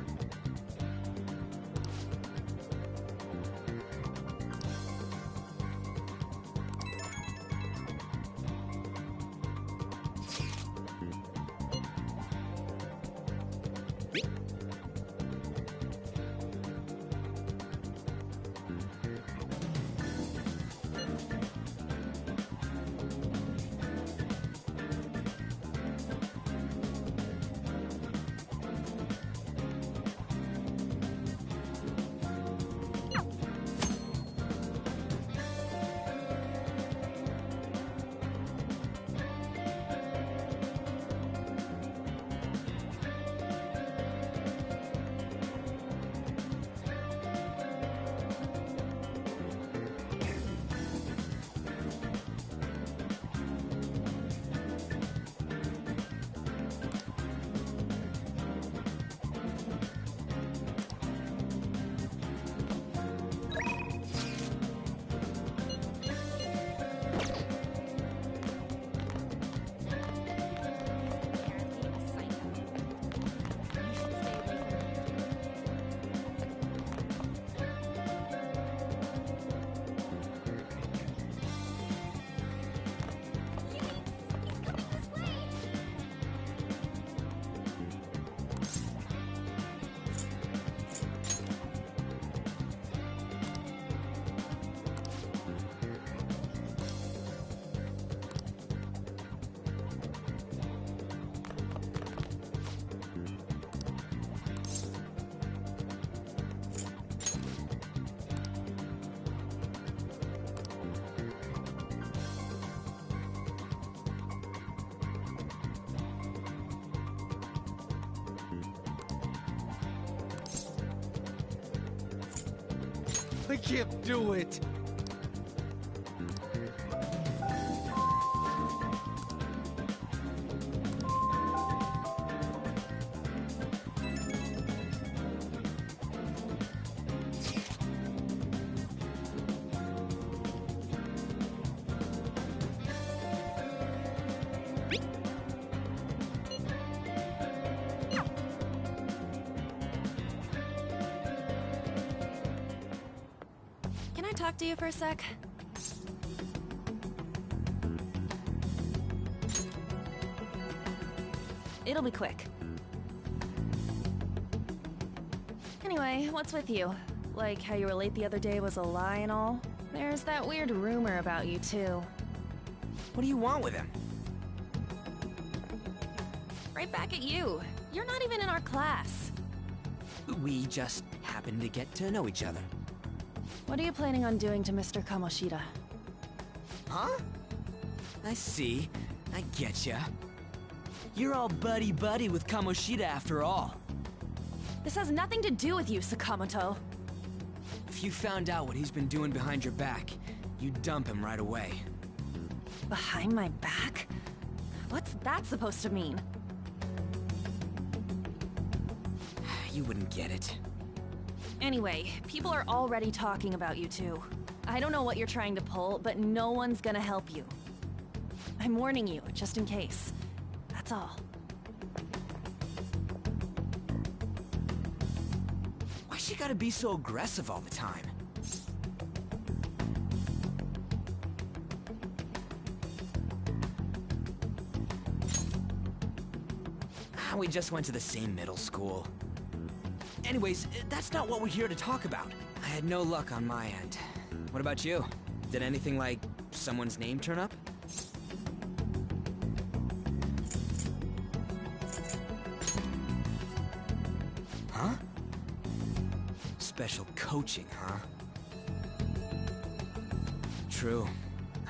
I can't do it. Can I talk to you for a sec? It'll be quick. Anyway, what's with you? Like how you were late the other day was a lie and all? There's that weird rumor about you too. What do you want with him? Right back at you. You're not even in our class. We just happen to get to know each other. What are you planning on doing to Mr. Kamoshida? Huh? I see. I getcha. You're all buddy-buddy with Kamoshida after all. This has nothing to do with you, Sakamoto. If you found out what he's been doing behind your back, you'd dump him right away. Behind my back? What's that supposed to mean? You wouldn't get it. Anyway, people are already talking about you two. I don't know what you're trying to pull, but no one's gonna help you. I'm warning you, just in case. That's all. Why she gotta be so aggressive all the time? We just went to the same middle school. Anyways, that's not what we're here to talk about. I had no luck on my end. What about you? Did anything like someone's name turn up? Huh? Special coaching, huh? True.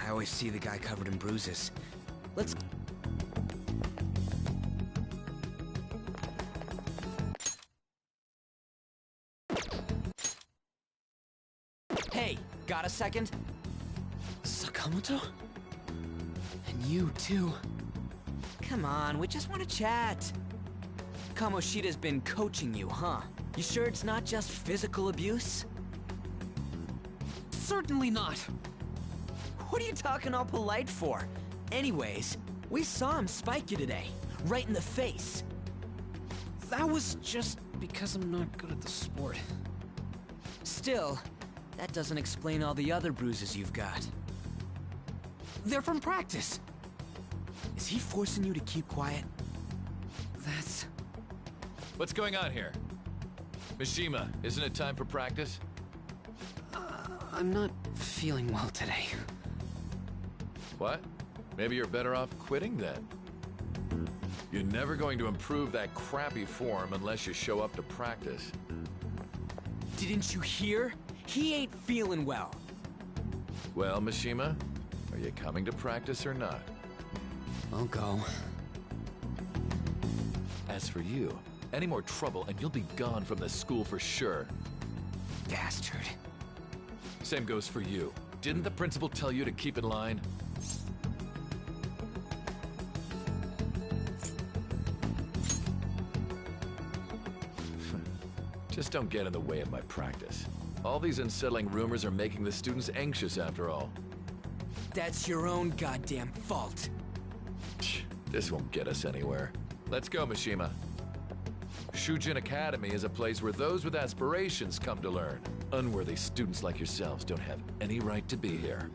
I always see the guy covered in bruises. Let's... Hey, got a second? Sakamoto? And you too. Come on, we just want to chat. Kamoshida's been coaching you, huh? You sure it's not just physical abuse? Certainly not. What are you talking all polite for? Anyways, we saw him spike you today, right in the face. That was just because I'm not good at the sport. Still, that doesn't explain all the other bruises you've got. They're from practice. Is he forcing you to keep quiet? That's... What's going on here? Mishima, isn't it time for practice? I'm not feeling well today. What? Maybe you're better off quitting then. You're never going to improve that crappy form unless you show up to practice. Didn't you hear? He ain't feeling well. Well, Mishima, are you coming to practice or not? I'll go. As for you, any more trouble and you'll be gone from this school for sure. Bastard. Same goes for you. Didn't the principal tell you to keep in line? Just don't get in the way of my practice. All these unsettling rumors are making the students anxious after all. That's your own goddamn fault. This won't get us anywhere. Let's go, Mishima. Shujin Academy is a place where those with aspirations come to learn. Unworthy students like yourselves don't have any right to be here.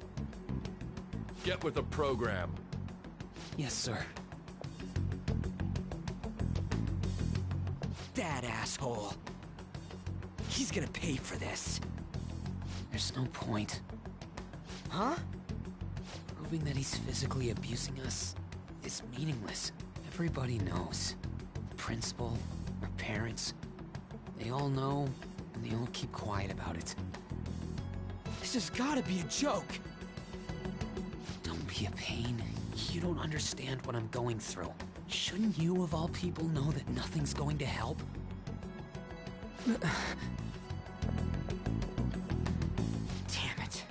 Get with the program. Yes, sir. That asshole. He's gonna pay for this. There's no point. Huh? Proving that he's physically abusing us is meaningless. Everybody knows. The principal, our parents, they all know, and they all keep quiet about it. This has gotta be a joke. Don't be a pain. You don't understand what I'm going through. Shouldn't you, of all people, know that nothing's going to help? Damn it.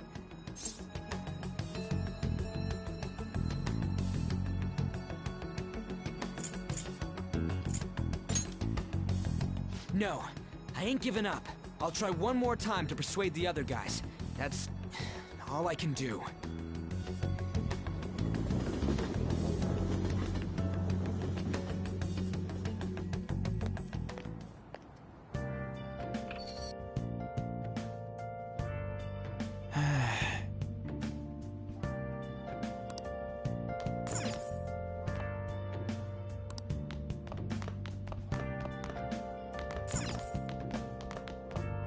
No, I ain't giving up. I'll try one more time to persuade the other guys. That's all I can do.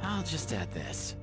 I'll just add this.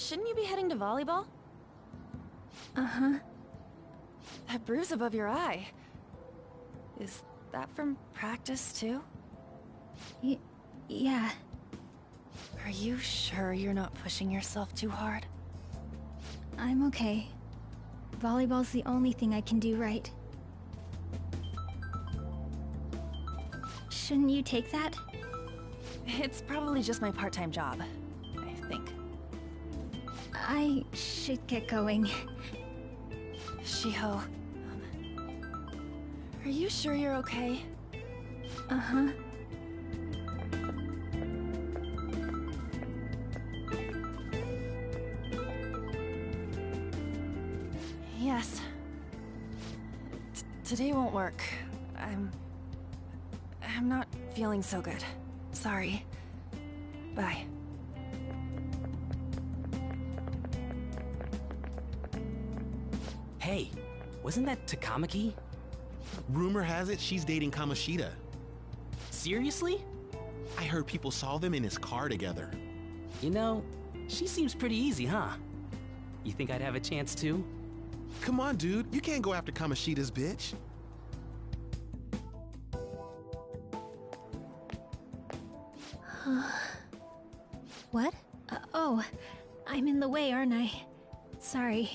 shouldn't you be heading to volleyball? Uh-huh. That bruise above your eye. Is that from practice, too? Yeah. Are you sure you're not pushing yourself too hard? I'm okay. Volleyball's the only thing I can do right. Shouldn't you take that? It's probably just my part-time job, I think. I should get going. Shiho, are you sure you're okay? Uh-huh. Yes. Today won't work. I'm not feeling so good. Sorry. Bye. Hey, wasn't that Takamaki? Rumor has it she's dating Kamoshida. Seriously? I heard people saw them in his car together. You know, she seems pretty easy, huh? You think I'd have a chance too? Come on, dude. You can't go after Kamoshida's bitch. What? Oh, I'm in the way, aren't I? Sorry.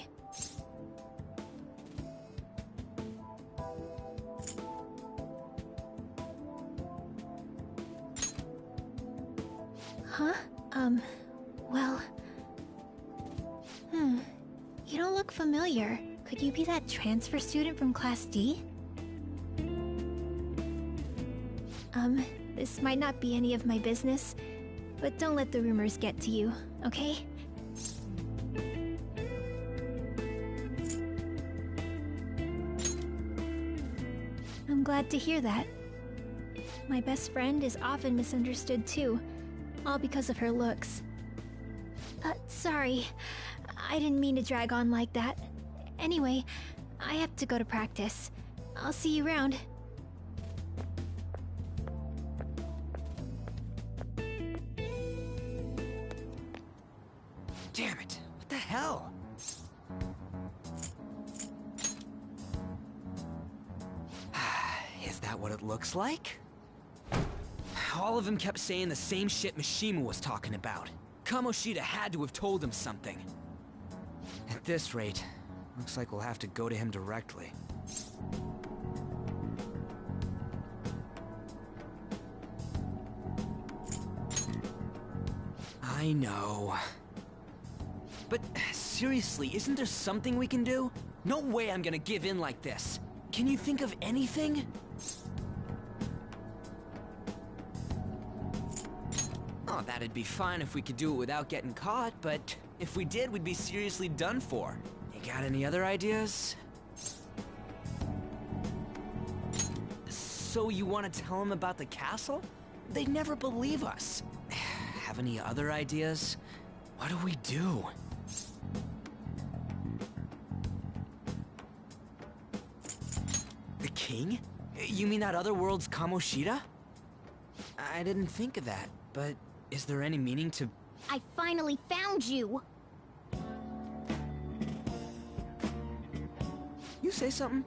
Huh? Well... You don't look familiar. Could you be that transfer student from Class D? This might not be any of my business, but don't let the rumors get to you, okay? I'm glad to hear that. My best friend is often misunderstood too, all because of her looks. Sorry. I didn't mean to drag on like that. Anyway, I have to go to practice. I'll see you around. Damn it! What the hell? Is that what it looks like? All of them kept saying the same shit Mishima was talking about. Kamoshida had to have told him something. At this rate, looks like we'll have to go to him directly. I know. But seriously, isn't there something we can do? No way I'm gonna give in like this. Can you think of anything? Oh, that'd be fine if we could do it without getting caught, but if we did, we'd be seriously done for. You got any other ideas? So you want to tell them about the castle? They'd never believe us. Have any other ideas? What do we do? The king? You mean that other world's Kamoshida? I didn't think of that, but is there any meaning to... I finally found you! You say something?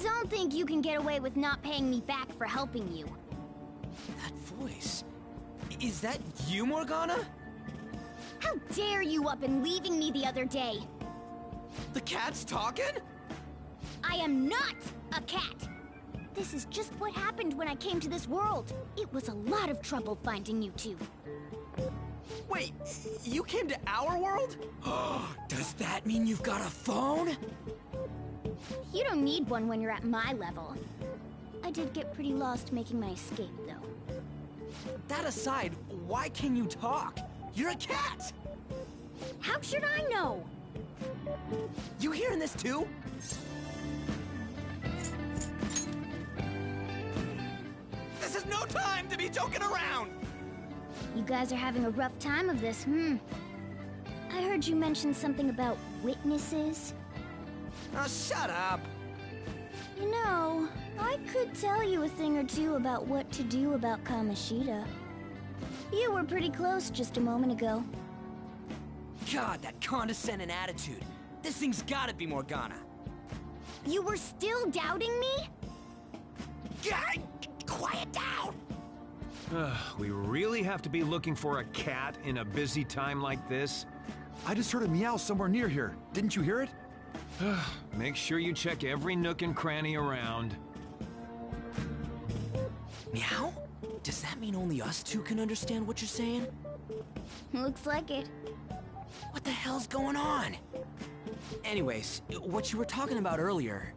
Don't think you can get away with not paying me back for helping you. That voice... Is that you, Morgana? How dare you up and leaving me the other day? The cat's talking? I am not a cat! This is just what happened when I came to this world. It was a lot of trouble finding you two. Wait, you came to our world? Does that mean you've got a phone? You don't need one when you're at my level. I did get pretty lost making my escape, though. That aside, why can you talk? You're a cat! How should I know? You hearing this too? This is no time to be joking around! You guys are having a rough time of this, I heard you mention something about witnesses. Oh, shut up! You know, I could tell you a thing or two about what to do about Kamoshida. You were pretty close just a moment ago. God, that condescending attitude. This thing's gotta be Morgana. You were still doubting me? Quiet down! We really have to be looking for a cat in a busy time like this? I just heard a meow somewhere near here. Didn't you hear it? Make sure you check every nook and cranny around. Meow? Does that mean only us two can understand what you're saying? Looks like it. What the hell's going on? Anyways, what you were talking about earlier...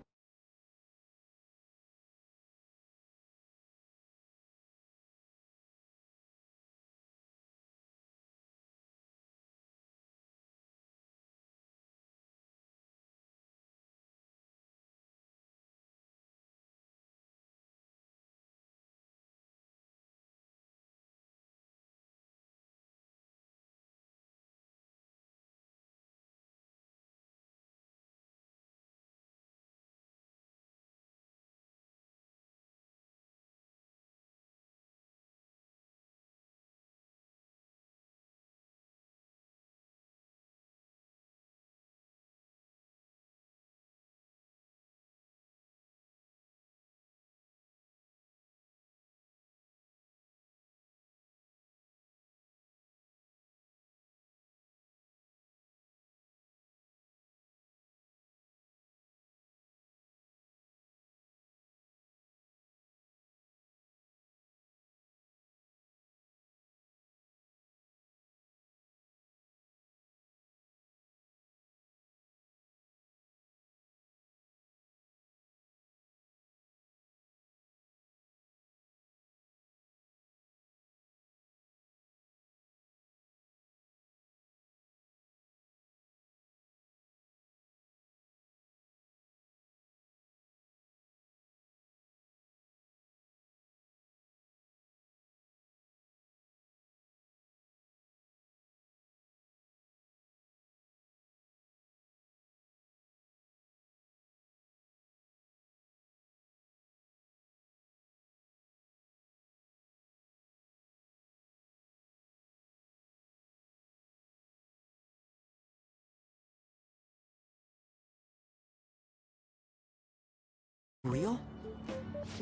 Real?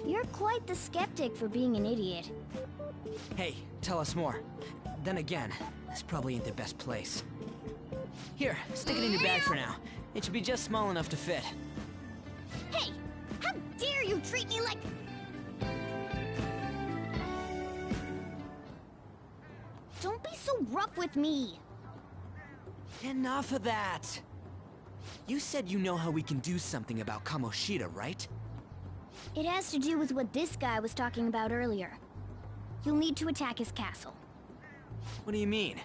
You're quite the skeptic for being an idiot. Hey, tell us more. Then again, this probably ain't the best place. Here, stick it in your bag for now. It should be just small enough to fit. Hey! How dare you treat me like... Don't be so rough with me! Enough of that! You said you know how we can do something about Kamoshida, right? It has to do with what this guy was talking about earlier. You'll need to attack his castle. What do you mean?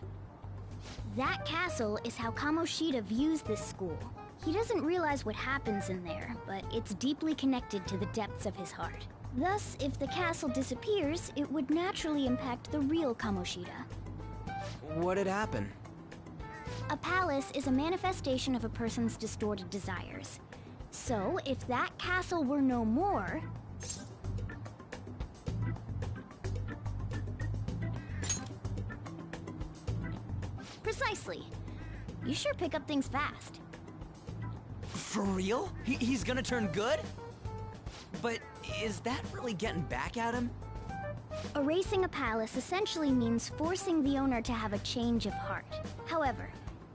That castle is how Kamoshida views this school. He doesn't realize what happens in there, but it's deeply connected to the depths of his heart. Thus, if the castle disappears, it would naturally impact the real Kamoshida. What'd happen? A palace is a manifestation of a person's distorted desires. So, if that castle were no more... Precisely. You sure pick up things fast. For real? He's gonna turn good? But is that really getting back at him? Erasing a palace essentially means forcing the owner to have a change of heart. However,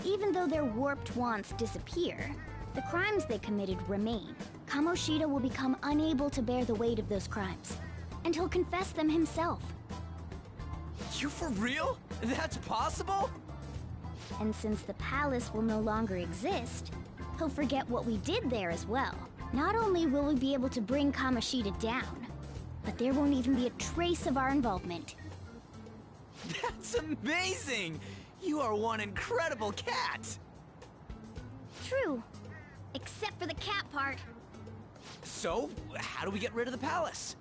even though their warped wants disappear, the crimes they committed remain. Kamoshida will become unable to bear the weight of those crimes, and he'll confess them himself. You for real? That's possible? And since the palace will no longer exist, he'll forget what we did there as well. Not only will we be able to bring Kamoshida down, but there won't even be a trace of our involvement. That's amazing! You are one incredible cat! True. Except for the cat part. So, how do we get rid of the palace?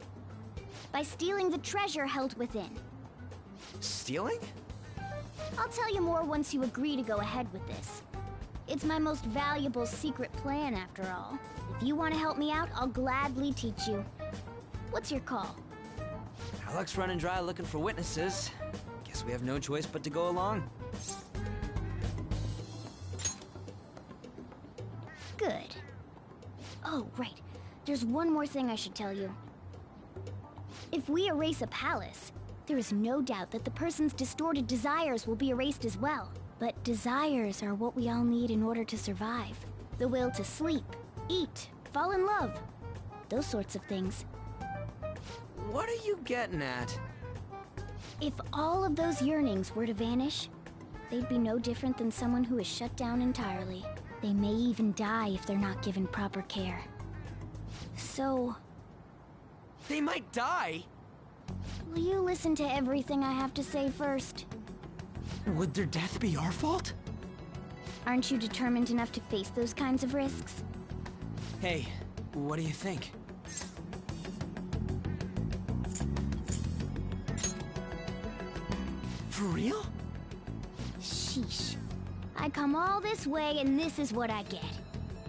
By stealing the treasure held within. Stealing? I'll tell you more once you agree to go ahead with this. It's my most valuable secret plan, after all. If you want to help me out, I'll gladly teach you. What's your call? Our luck's running dry looking for witnesses. Guess we have no choice but to go along. Good. Oh, right. There's one more thing I should tell you. If we erase a palace, there is no doubt that the person's distorted desires will be erased as well. But desires are what we all need in order to survive. The will to sleep, eat, fall in love. Those sorts of things. What are you getting at? If all of those yearnings were to vanish, they'd be no different than someone who is shut down entirely. They may even die if they're not given proper care. So... They might die? will you listen to everything I have to say first? Would their death be our fault? Aren't you determined enough to face those kinds of risks? Hey, what do you think? For real? Sheesh. I come all this way and this is what I get.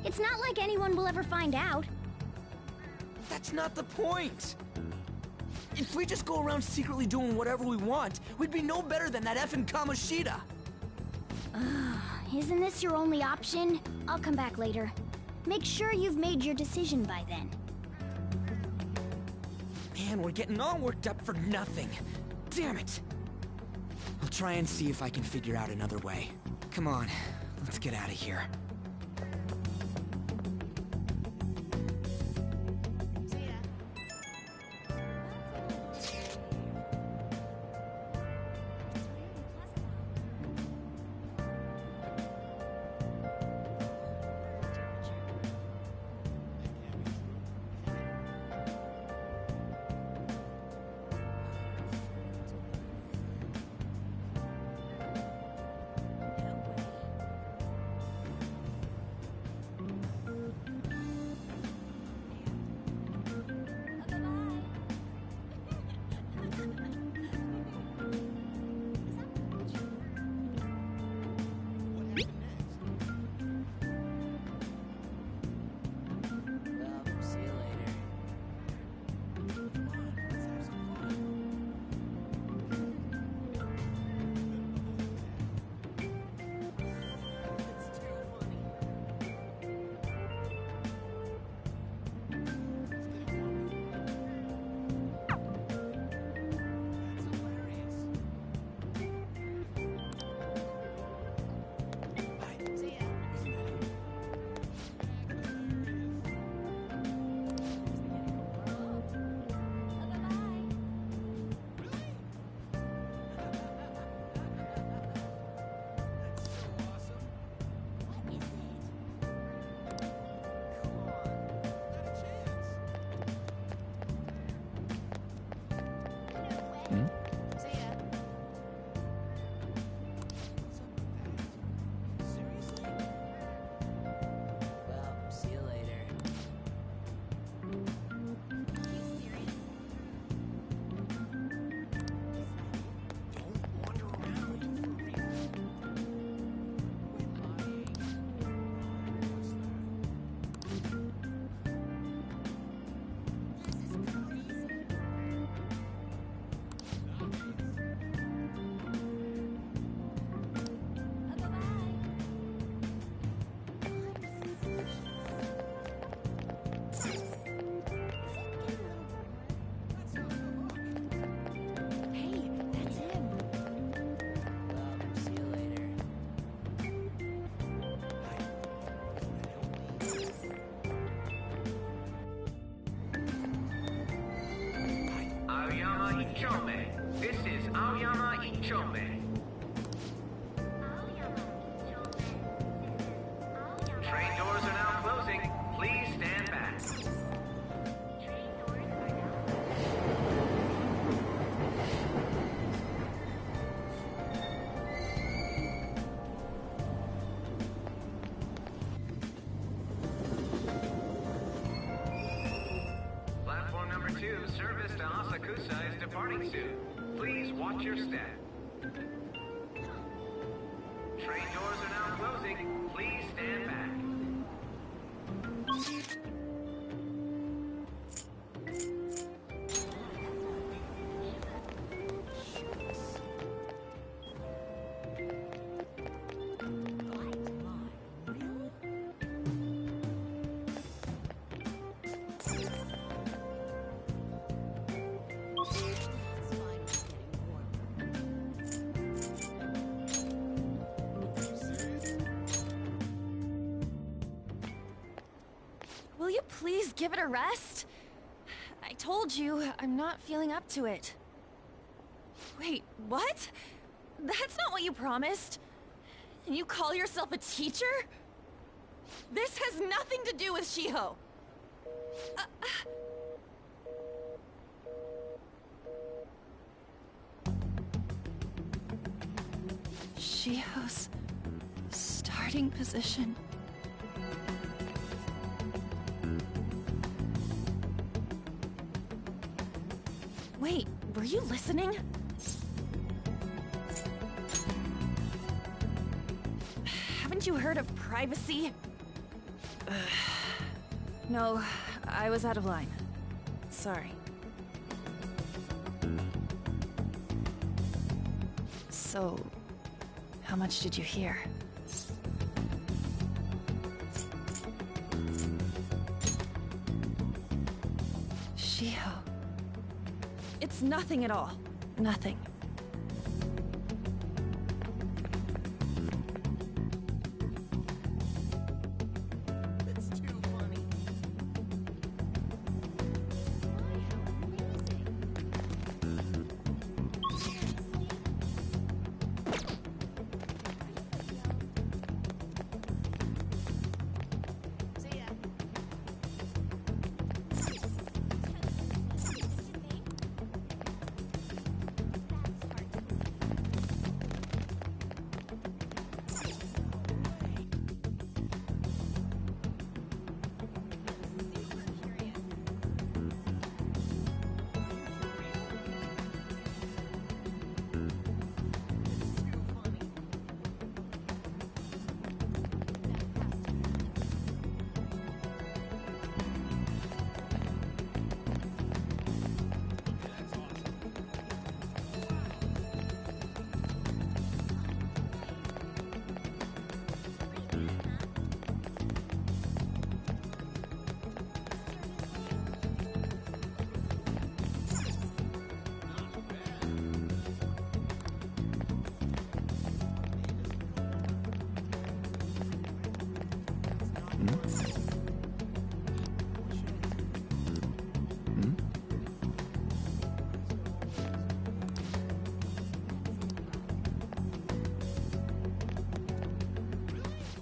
It's not like anyone will ever find out. That's not the point! If we just go around secretly doing whatever we want, we'd be no better than that effing Kamoshida! Isn't this your only option? I'll come back later. Make sure you've made your decision by then. Man, we're getting all worked up for nothing. Damn it! I'll try and see if I can figure out another way. Come on, let's get out of here. This is Aoyama Ichome. Train doors are now closing. Please stand back. Platform number 2, service to Asakusa is departing soon. Please watch your step. Train doors are now closing. Please stand back. Will you please give it a rest? I told you, I'm not feeling up to it. Wait, what? That's not what you promised. And you call yourself a teacher? This has nothing to do with Shiho. Shiho's starting position. Wait, were you listening? Haven't you heard of privacy? No, I was out of line. Sorry. So, how much did you hear? Shiho. It's nothing at all. Nothing.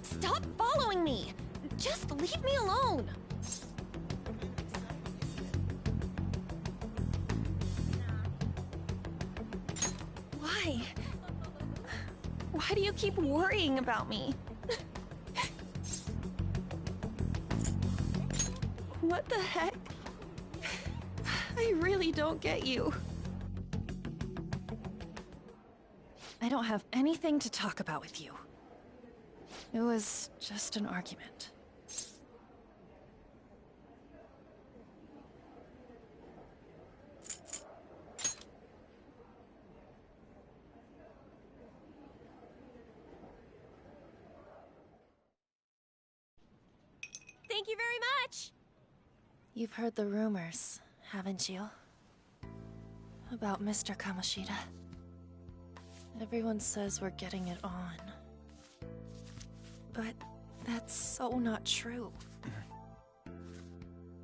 Stop following me! Just leave me alone! Why? Why do you keep worrying about me? What the heck? I really don't get you. I don't have anything to talk about with you. It was just an argument. Thank you very much! You've heard the rumors, haven't you? About Mr. Kamoshida. Everyone says we're getting it on. But that's so not true.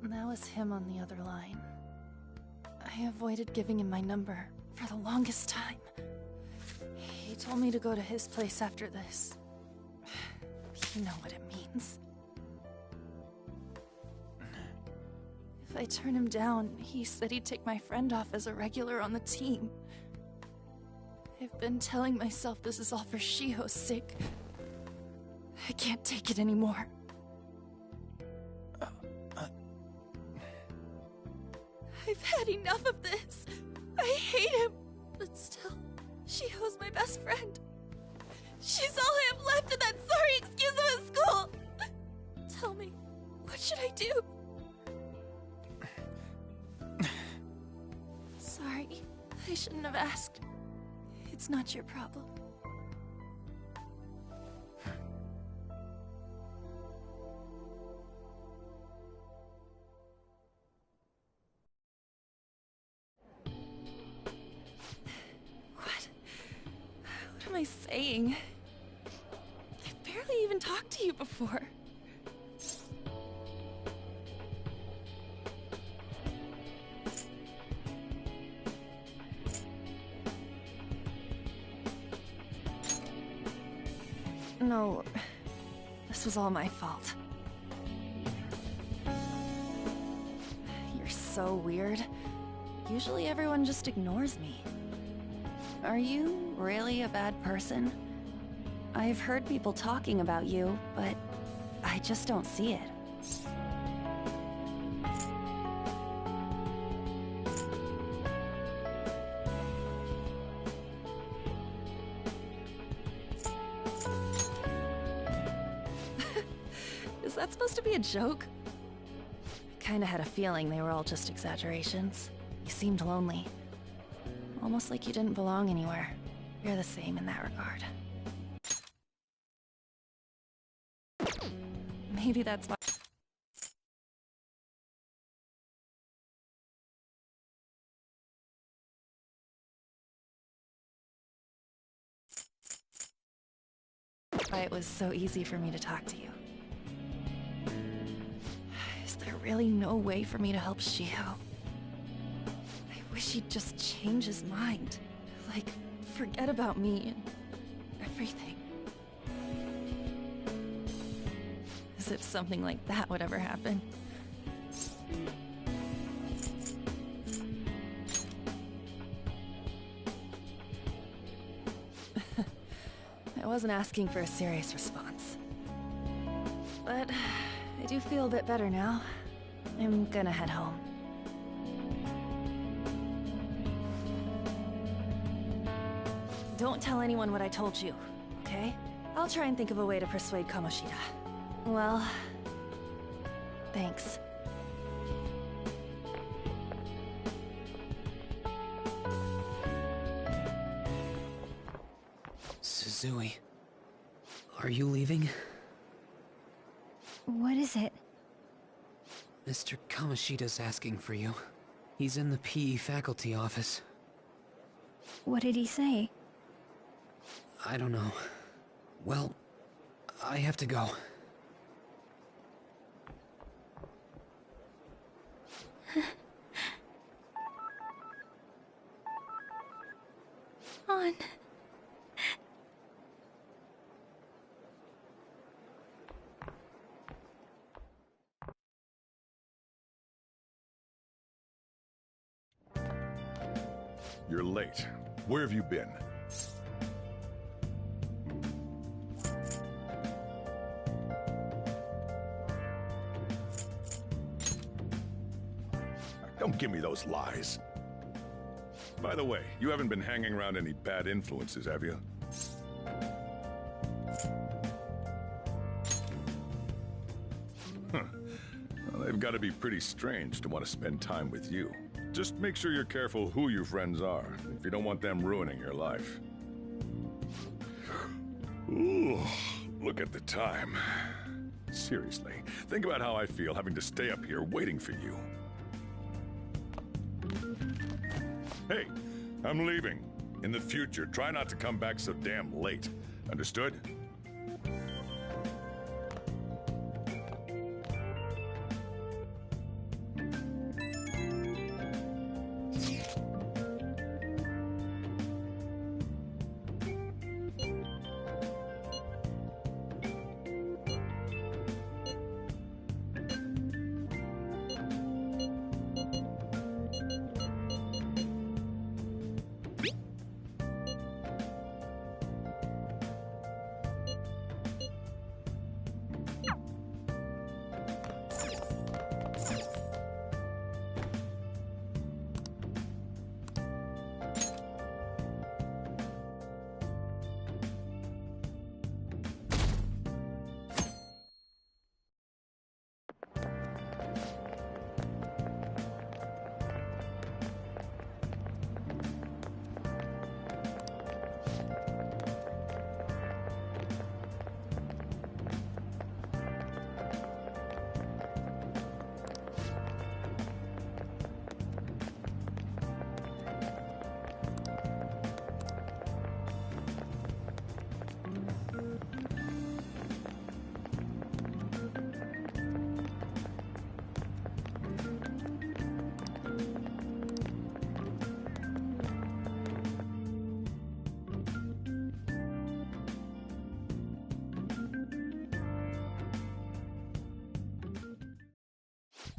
That was him on the other line. I avoided giving him my number for the longest time. He told me to go to his place after this. You know what it means. If I turn him down, he said he'd take my friend off as a regular on the team. I've been telling myself this is all for Shiho's sake. I can't take it anymore. I've had enough of this. I hate him. But still, Shiho's my best friend. She's all I have left in that sorry excuse of a school. Tell me, what should I do? Sorry, I shouldn't have asked. It's not your problem. What am I saying? I've barely even talked to you before. No, this was all my fault. You're so weird. Usually everyone just ignores me. Are you really a bad person? I've heard people talking about you, but I just don't see it. Is that supposed to be a joke? I kinda had a feeling they were all just exaggerations. You seemed lonely. Almost like you didn't belong anywhere. You're the same in that regard. Maybe that's why. Why it was so easy for me to talk to you. Is there really no way for me to help Shiho? I wish he'd just change his mind. Like, forget about me and everything. As if something like that would ever happen. I wasn't asking for a serious response. But I do feel a bit better now. I'm gonna head home. Don't tell anyone what I told you, okay? I'll try and think of a way to persuade Kamoshida. Well, thanks. Suzui, are you leaving? What is it? Mr. Kamoshida's asking for you. He's in the PE faculty office. What did he say? I don't know. Well, I have to go. On. You're late. Where have you been? Don't give me those lies. By the way, you haven't been hanging around any bad influences, have you? Huh. Well, they've got to be pretty strange to want to spend time with you. Just make sure you're careful who your friends are, if you don't want them ruining your life. Ooh, look at the time. Seriously, think about how I feel having to stay up here waiting for you. Hey, I'm leaving. In the future, try not to come back so damn late. Understood?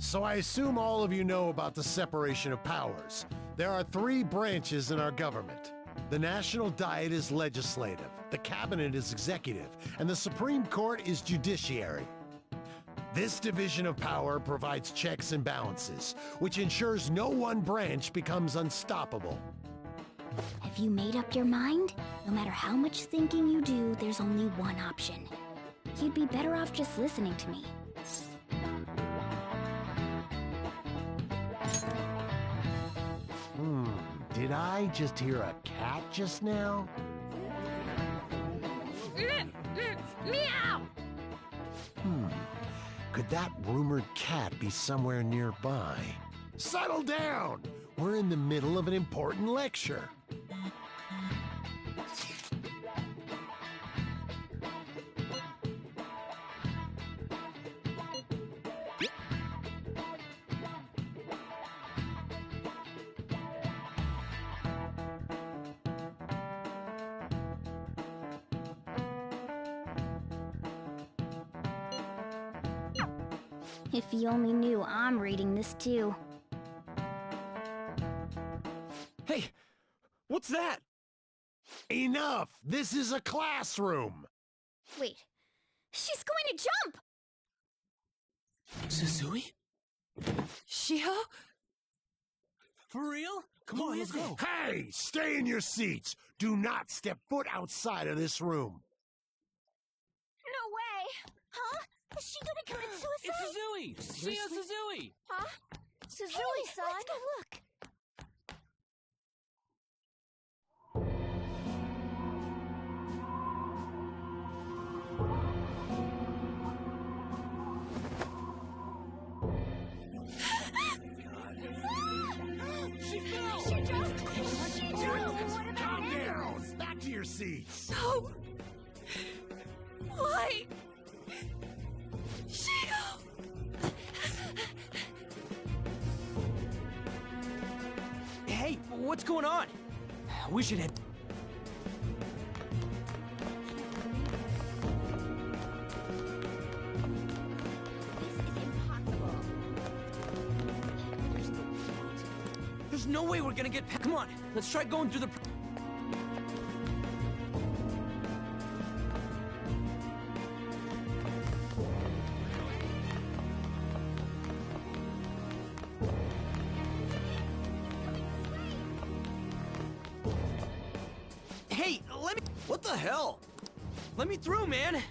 So I assume all of you know about the separation of powers. There are 3 branches in our government. The National Diet is legislative, the Cabinet is executive, and the Supreme Court is judiciary. This division of power provides checks and balances, which ensures no one branch becomes unstoppable. Have you made up your mind? No matter how much thinking you do, there's only one option. You'd be better off just listening to me. Did I just hear a cat just now? Meow! Could that rumored cat be somewhere nearby? Settle down! We're in the middle of an important lecture. If you only knew I'm reading this too. Hey, what's that? Enough! This is a classroom! Wait, she's going to jump! Suzui? Shio? For real? Come on, let's go. Hey! Stay in your seats! Do not step foot outside of this room! No way! Huh? Is she gonna commit suicide? It's Suzui! Shio Suzui! Huh? Suzui-san? Let's go look! She fell! She jumped! Calm down! Back to your seats! No! Why? Shio! Hey, what's going on? We should head... There's no way we're gonna get... Come on, let's try going through the... Hey, let me... What the hell? Let me through, man!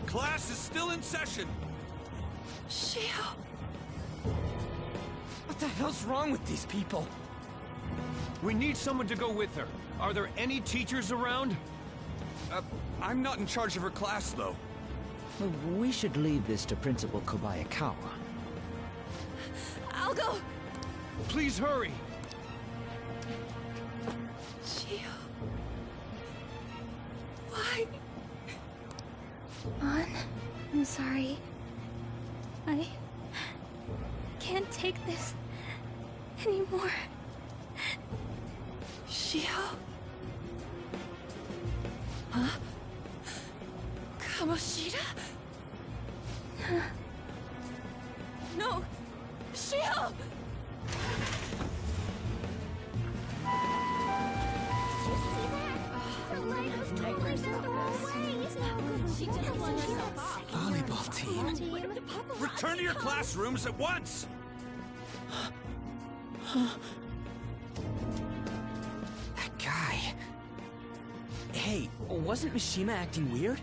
Class is still in session. Shio! What the hell's wrong with these people? We need someone to go with her. Are there any teachers around? I'm not in charge of her class, though. We should leave this to Principal Kobayakawa. I'll go! Please hurry! Shio... Why? An, I'm sorry. I can't take this anymore. Shio? Huh? Kamoshida? No! Shio! Volleyball team. Return to your classrooms at once! That guy... Hey, wasn't Mishima acting weird?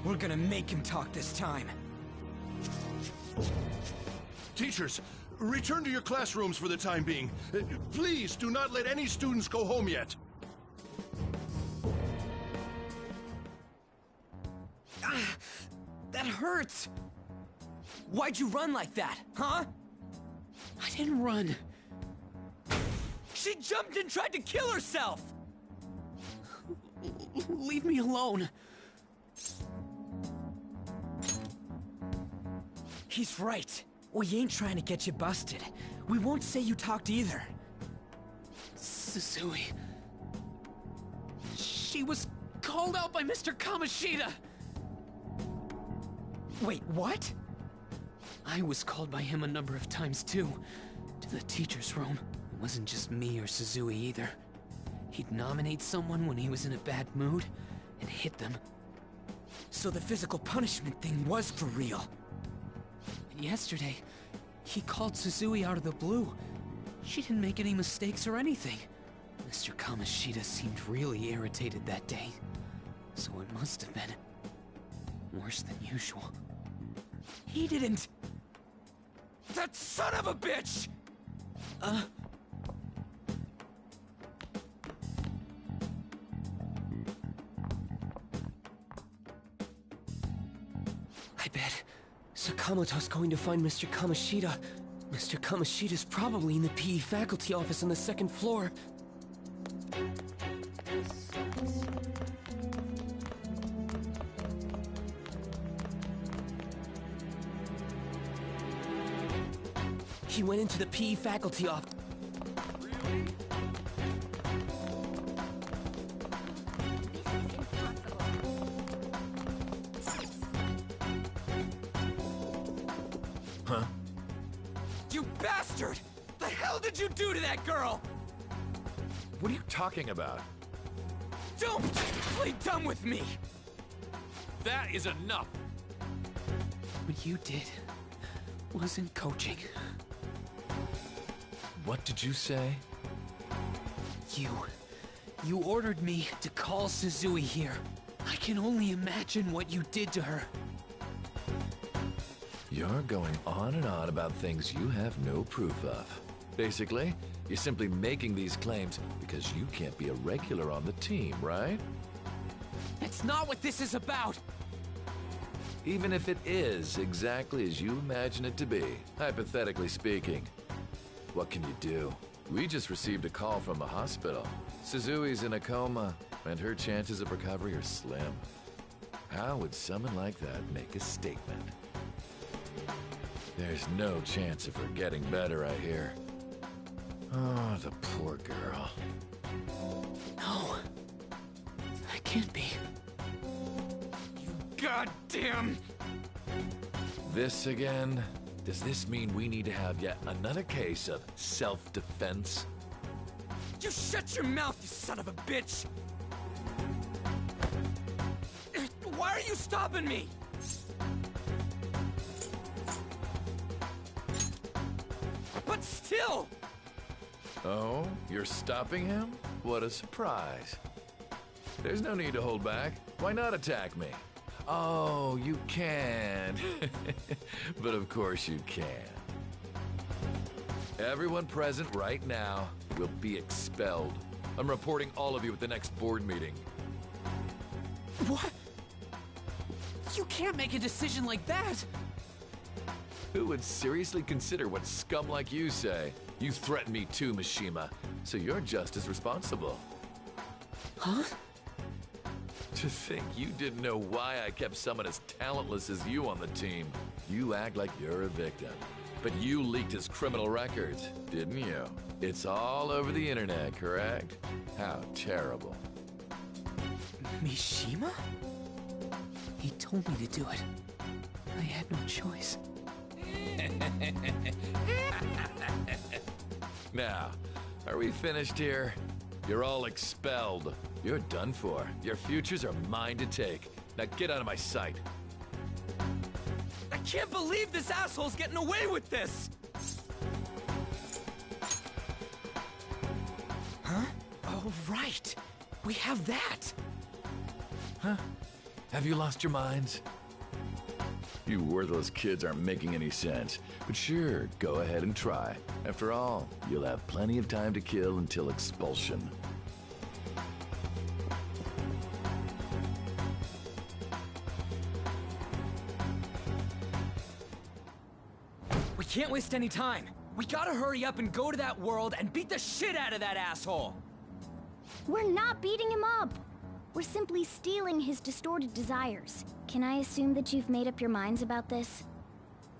We're gonna make him talk this time. Teachers, return to your classrooms for the time being. Please do not let any students go home yet. That hurts! Why'd you run like that, huh? I didn't run. She jumped and tried to kill herself! Leave me alone. He's right. We ain't trying to get you busted. We won't say you talked either. Suzui... She was called out by Mr. Kamoshida! Wait, what? I was called by him a number of times too. To the teacher's room. It wasn't just me or Suzui either. He'd nominate someone when he was in a bad mood, and hit them. So the physical punishment thing was for real. And yesterday, he called Suzui out of the blue. She didn't make any mistakes or anything. Mr. Kamoshida seemed really irritated that day. So it must have been worse than usual. He didn't... That son of a bitch! I bet Sakamoto's going to find Mr. Kamoshida. Mr. Kamoshida's probably in the PE faculty office on the second floor. He went into the PE faculty office. Huh? You bastard! The hell did you do to that girl? What are you talking about? Don't play dumb with me! That is enough! What you did wasn't coaching. What did you say? You ordered me to call Suzui here. I can only imagine what you did to her. You're going on and on about things you have no proof of. Basically, you're simply making these claims because you can't be a regular on the team, right? That's not what this is about! Even if it is exactly as you imagine it to be, hypothetically speaking, what can you do? We just received a call from the hospital. Suzui's in a coma, and her chances of recovery are slim. How would someone like that make a statement? There's no chance of her getting better, I hear. Oh, the poor girl. No. That can't be. You goddamn... This again? Does this mean we need to have yet another case of self-defense? You shut your mouth, you son of a bitch! Why are you stopping me? But still! Oh, you're stopping him? What a surprise. There's no need to hold back. Why not attack me? Oh, you can. But of course you can. Everyone present right now will be expelled. I'm reporting all of you at the next board meeting. What? You can't make a decision like that! Who would seriously consider what scum like you say? You threatened me too, Mishima, so you're just as responsible. Huh? To think you didn't know why I kept someone as talentless as you on the team. You act like you're a victim. But you leaked his criminal records, didn't you? It's all over the internet, correct? How terrible. Mishima? He told me to do it. I had no choice. Now, are we finished here? You're all expelled. You're done for. Your futures are mine to take. Now get out of my sight. I can't believe this asshole's getting away with this! Huh? Oh, right. We have that. Huh? Have you lost your minds? You worthless kids aren't making any sense. But sure, go ahead and try. After all, you'll have plenty of time to kill until expulsion. We can't waste any time. We gotta hurry up and go to that world and beat the shit out of that asshole! We're not beating him up! We're simply stealing his distorted desires. Can I assume that you've made up your minds about this?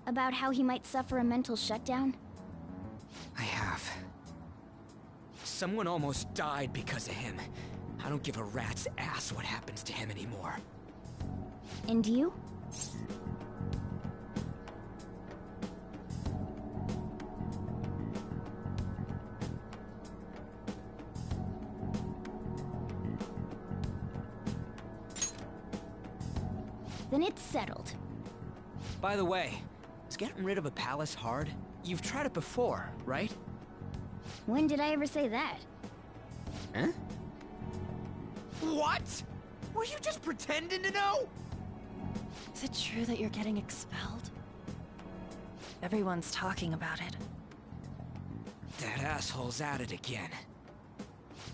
About how he might suffer a mental shutdown? I have. Someone almost died because of him. I don't give a rat's ass what happens to him anymore. And you? Then it's settled. By the way, is getting rid of a palace hard? You've tried it before, right? When did I ever say that? Huh? What? Were you just pretending to know? Is it true that you're getting expelled? Everyone's talking about it. That asshole's at it again.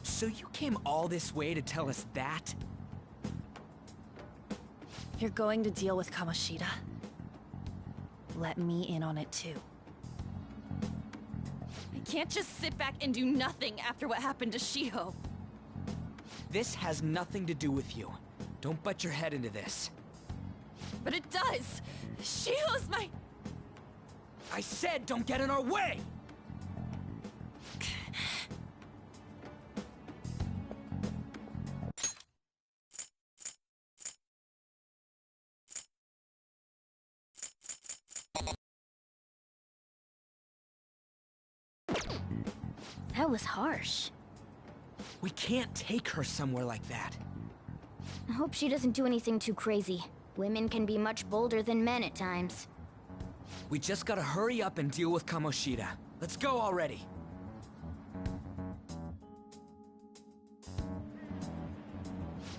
So you came all this way to tell us that? You're going to deal with Kamoshida. Let me in on it too. I can't just sit back and do nothing after what happened to Shiho. This has nothing to do with you. Don't butt your head into this. But it does! Shiho's my... I said don't get in our way! That was harsh. We can't take her somewhere like that. I hope she doesn't do anything too crazy. Women can be much bolder than men at times. We just gotta hurry up and deal with Kamoshida. Let's go already.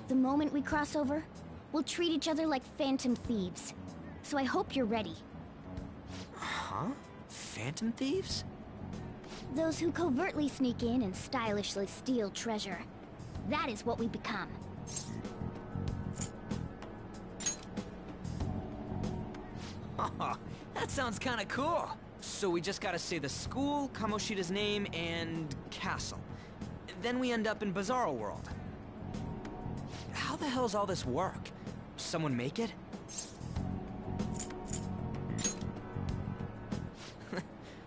The moment we cross over, we'll treat each other like phantom thieves. So I hope you're ready. Huh? Phantom thieves? Those who covertly sneak in and stylishly steal treasure. That is what we become. That sounds kinda cool. So we just gotta say the school, Kamoshida's name, and castle. Then we end up in Bizarro World. How the hell's all this work? Someone make it?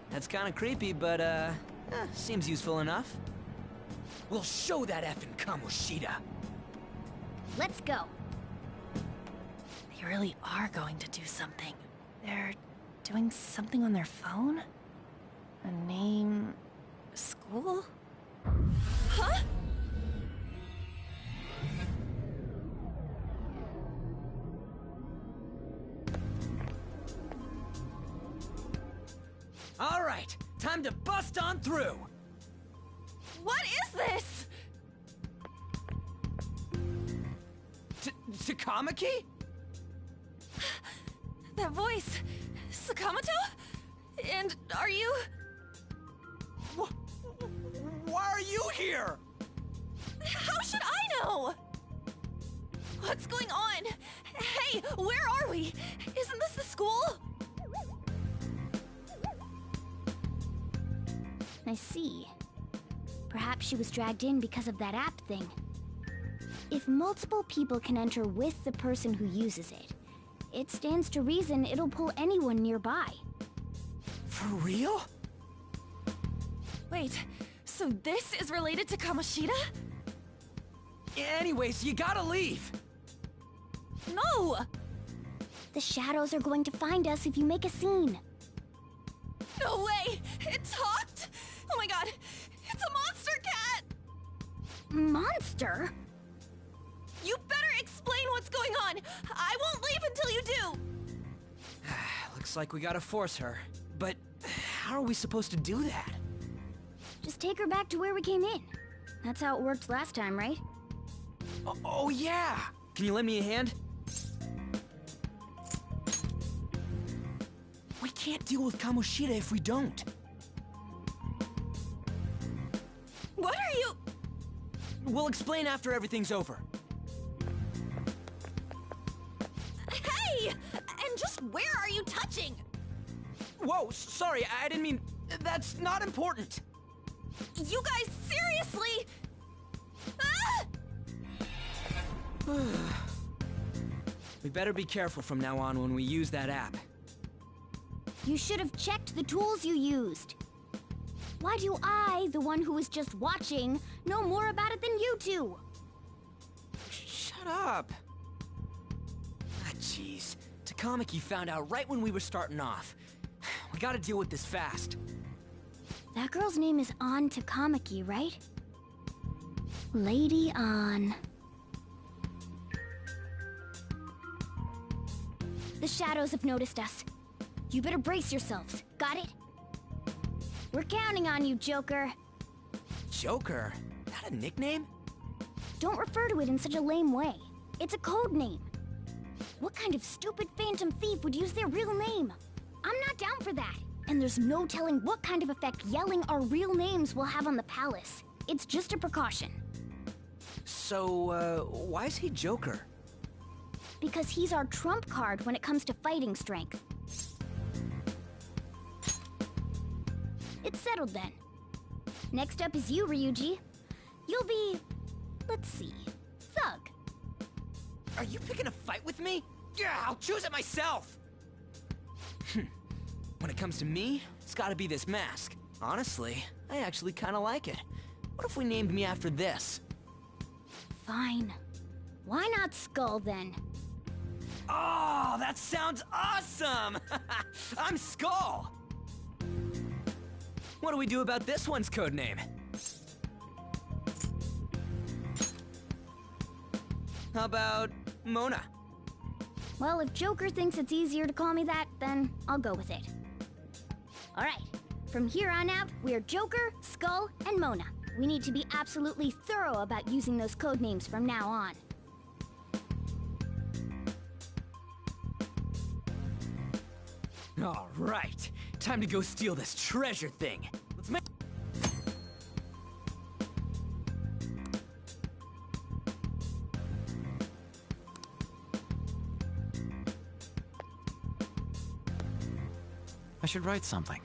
That's kinda creepy, but seems useful enough. We'll show that effing Kamoshida. Let's go. They really are going to do something. They're doing something on their phone? A name... school? Huh? All right, time to bust on through. What is this? Takamaki? That voice... Sakamoto? And are you... Why are you here? How should I know? What's going on? Hey, where are we? Isn't this the school? I see. Perhaps she was dragged in because of that app thing. If multiple people can enter with the person who uses it, it stands to reason it'll pull anyone nearby. For real? Wait, so this is related to Kamoshida? Anyways, you gotta leave! No! The shadows are going to find us if you make a scene. No way! It talked? Oh my god! It's a monster cat! Monster? You better explain what's going on! I won't leave until you do! Looks like we gotta force her. But how are we supposed to do that? Just take her back to where we came in. That's how it worked last time, right? Oh yeah! Can you lend me a hand? We can't deal with Kamoshida if we don't. What are you... We'll explain after everything's over. Hey! And just where are you touching? Whoa, sorry, I didn't mean... That's not important. You guys, seriously? Ah! We better be careful from now on when we use that app. You should have checked the tools you used. Why do I, the one who was just watching, know more about it than you two? Shut up. Ah, jeez. Takamaki found out right when we were starting off. We gotta deal with this fast. That girl's name is Ann Takamaki, right? Lady Ann. The shadows have noticed us. You better brace yourselves. Got it? We're counting on you, Joker. Joker? That a nickname? Don't refer to it in such a lame way. It's a code name. What kind of stupid phantom thief would use their real name? I'm not down for that. And there's no telling what kind of effect yelling our real names will have on the palace. It's just a precaution. So, why is he Joker? Because he's our trump card when it comes to fighting strength. It's settled then. Next up is you, Ryuji. You'll be... let's see... Thug. Are you picking a fight with me? Yeah, I'll choose it myself! When it comes to me, it's gotta be this mask. Honestly, I actually kinda like it. What if we named me after this? Fine. Why not Skull, then? Oh, that sounds awesome! I'm Skull! What do we do about this one's codename? How about Mona? Well, if Joker thinks it's easier to call me that, then I'll go with it. Alright, from here on out, we're Joker, Skull, and Mona. We need to be absolutely thorough about using those codenames from now on. Alright, time to go steal this treasure thing. Let's make... I should write something.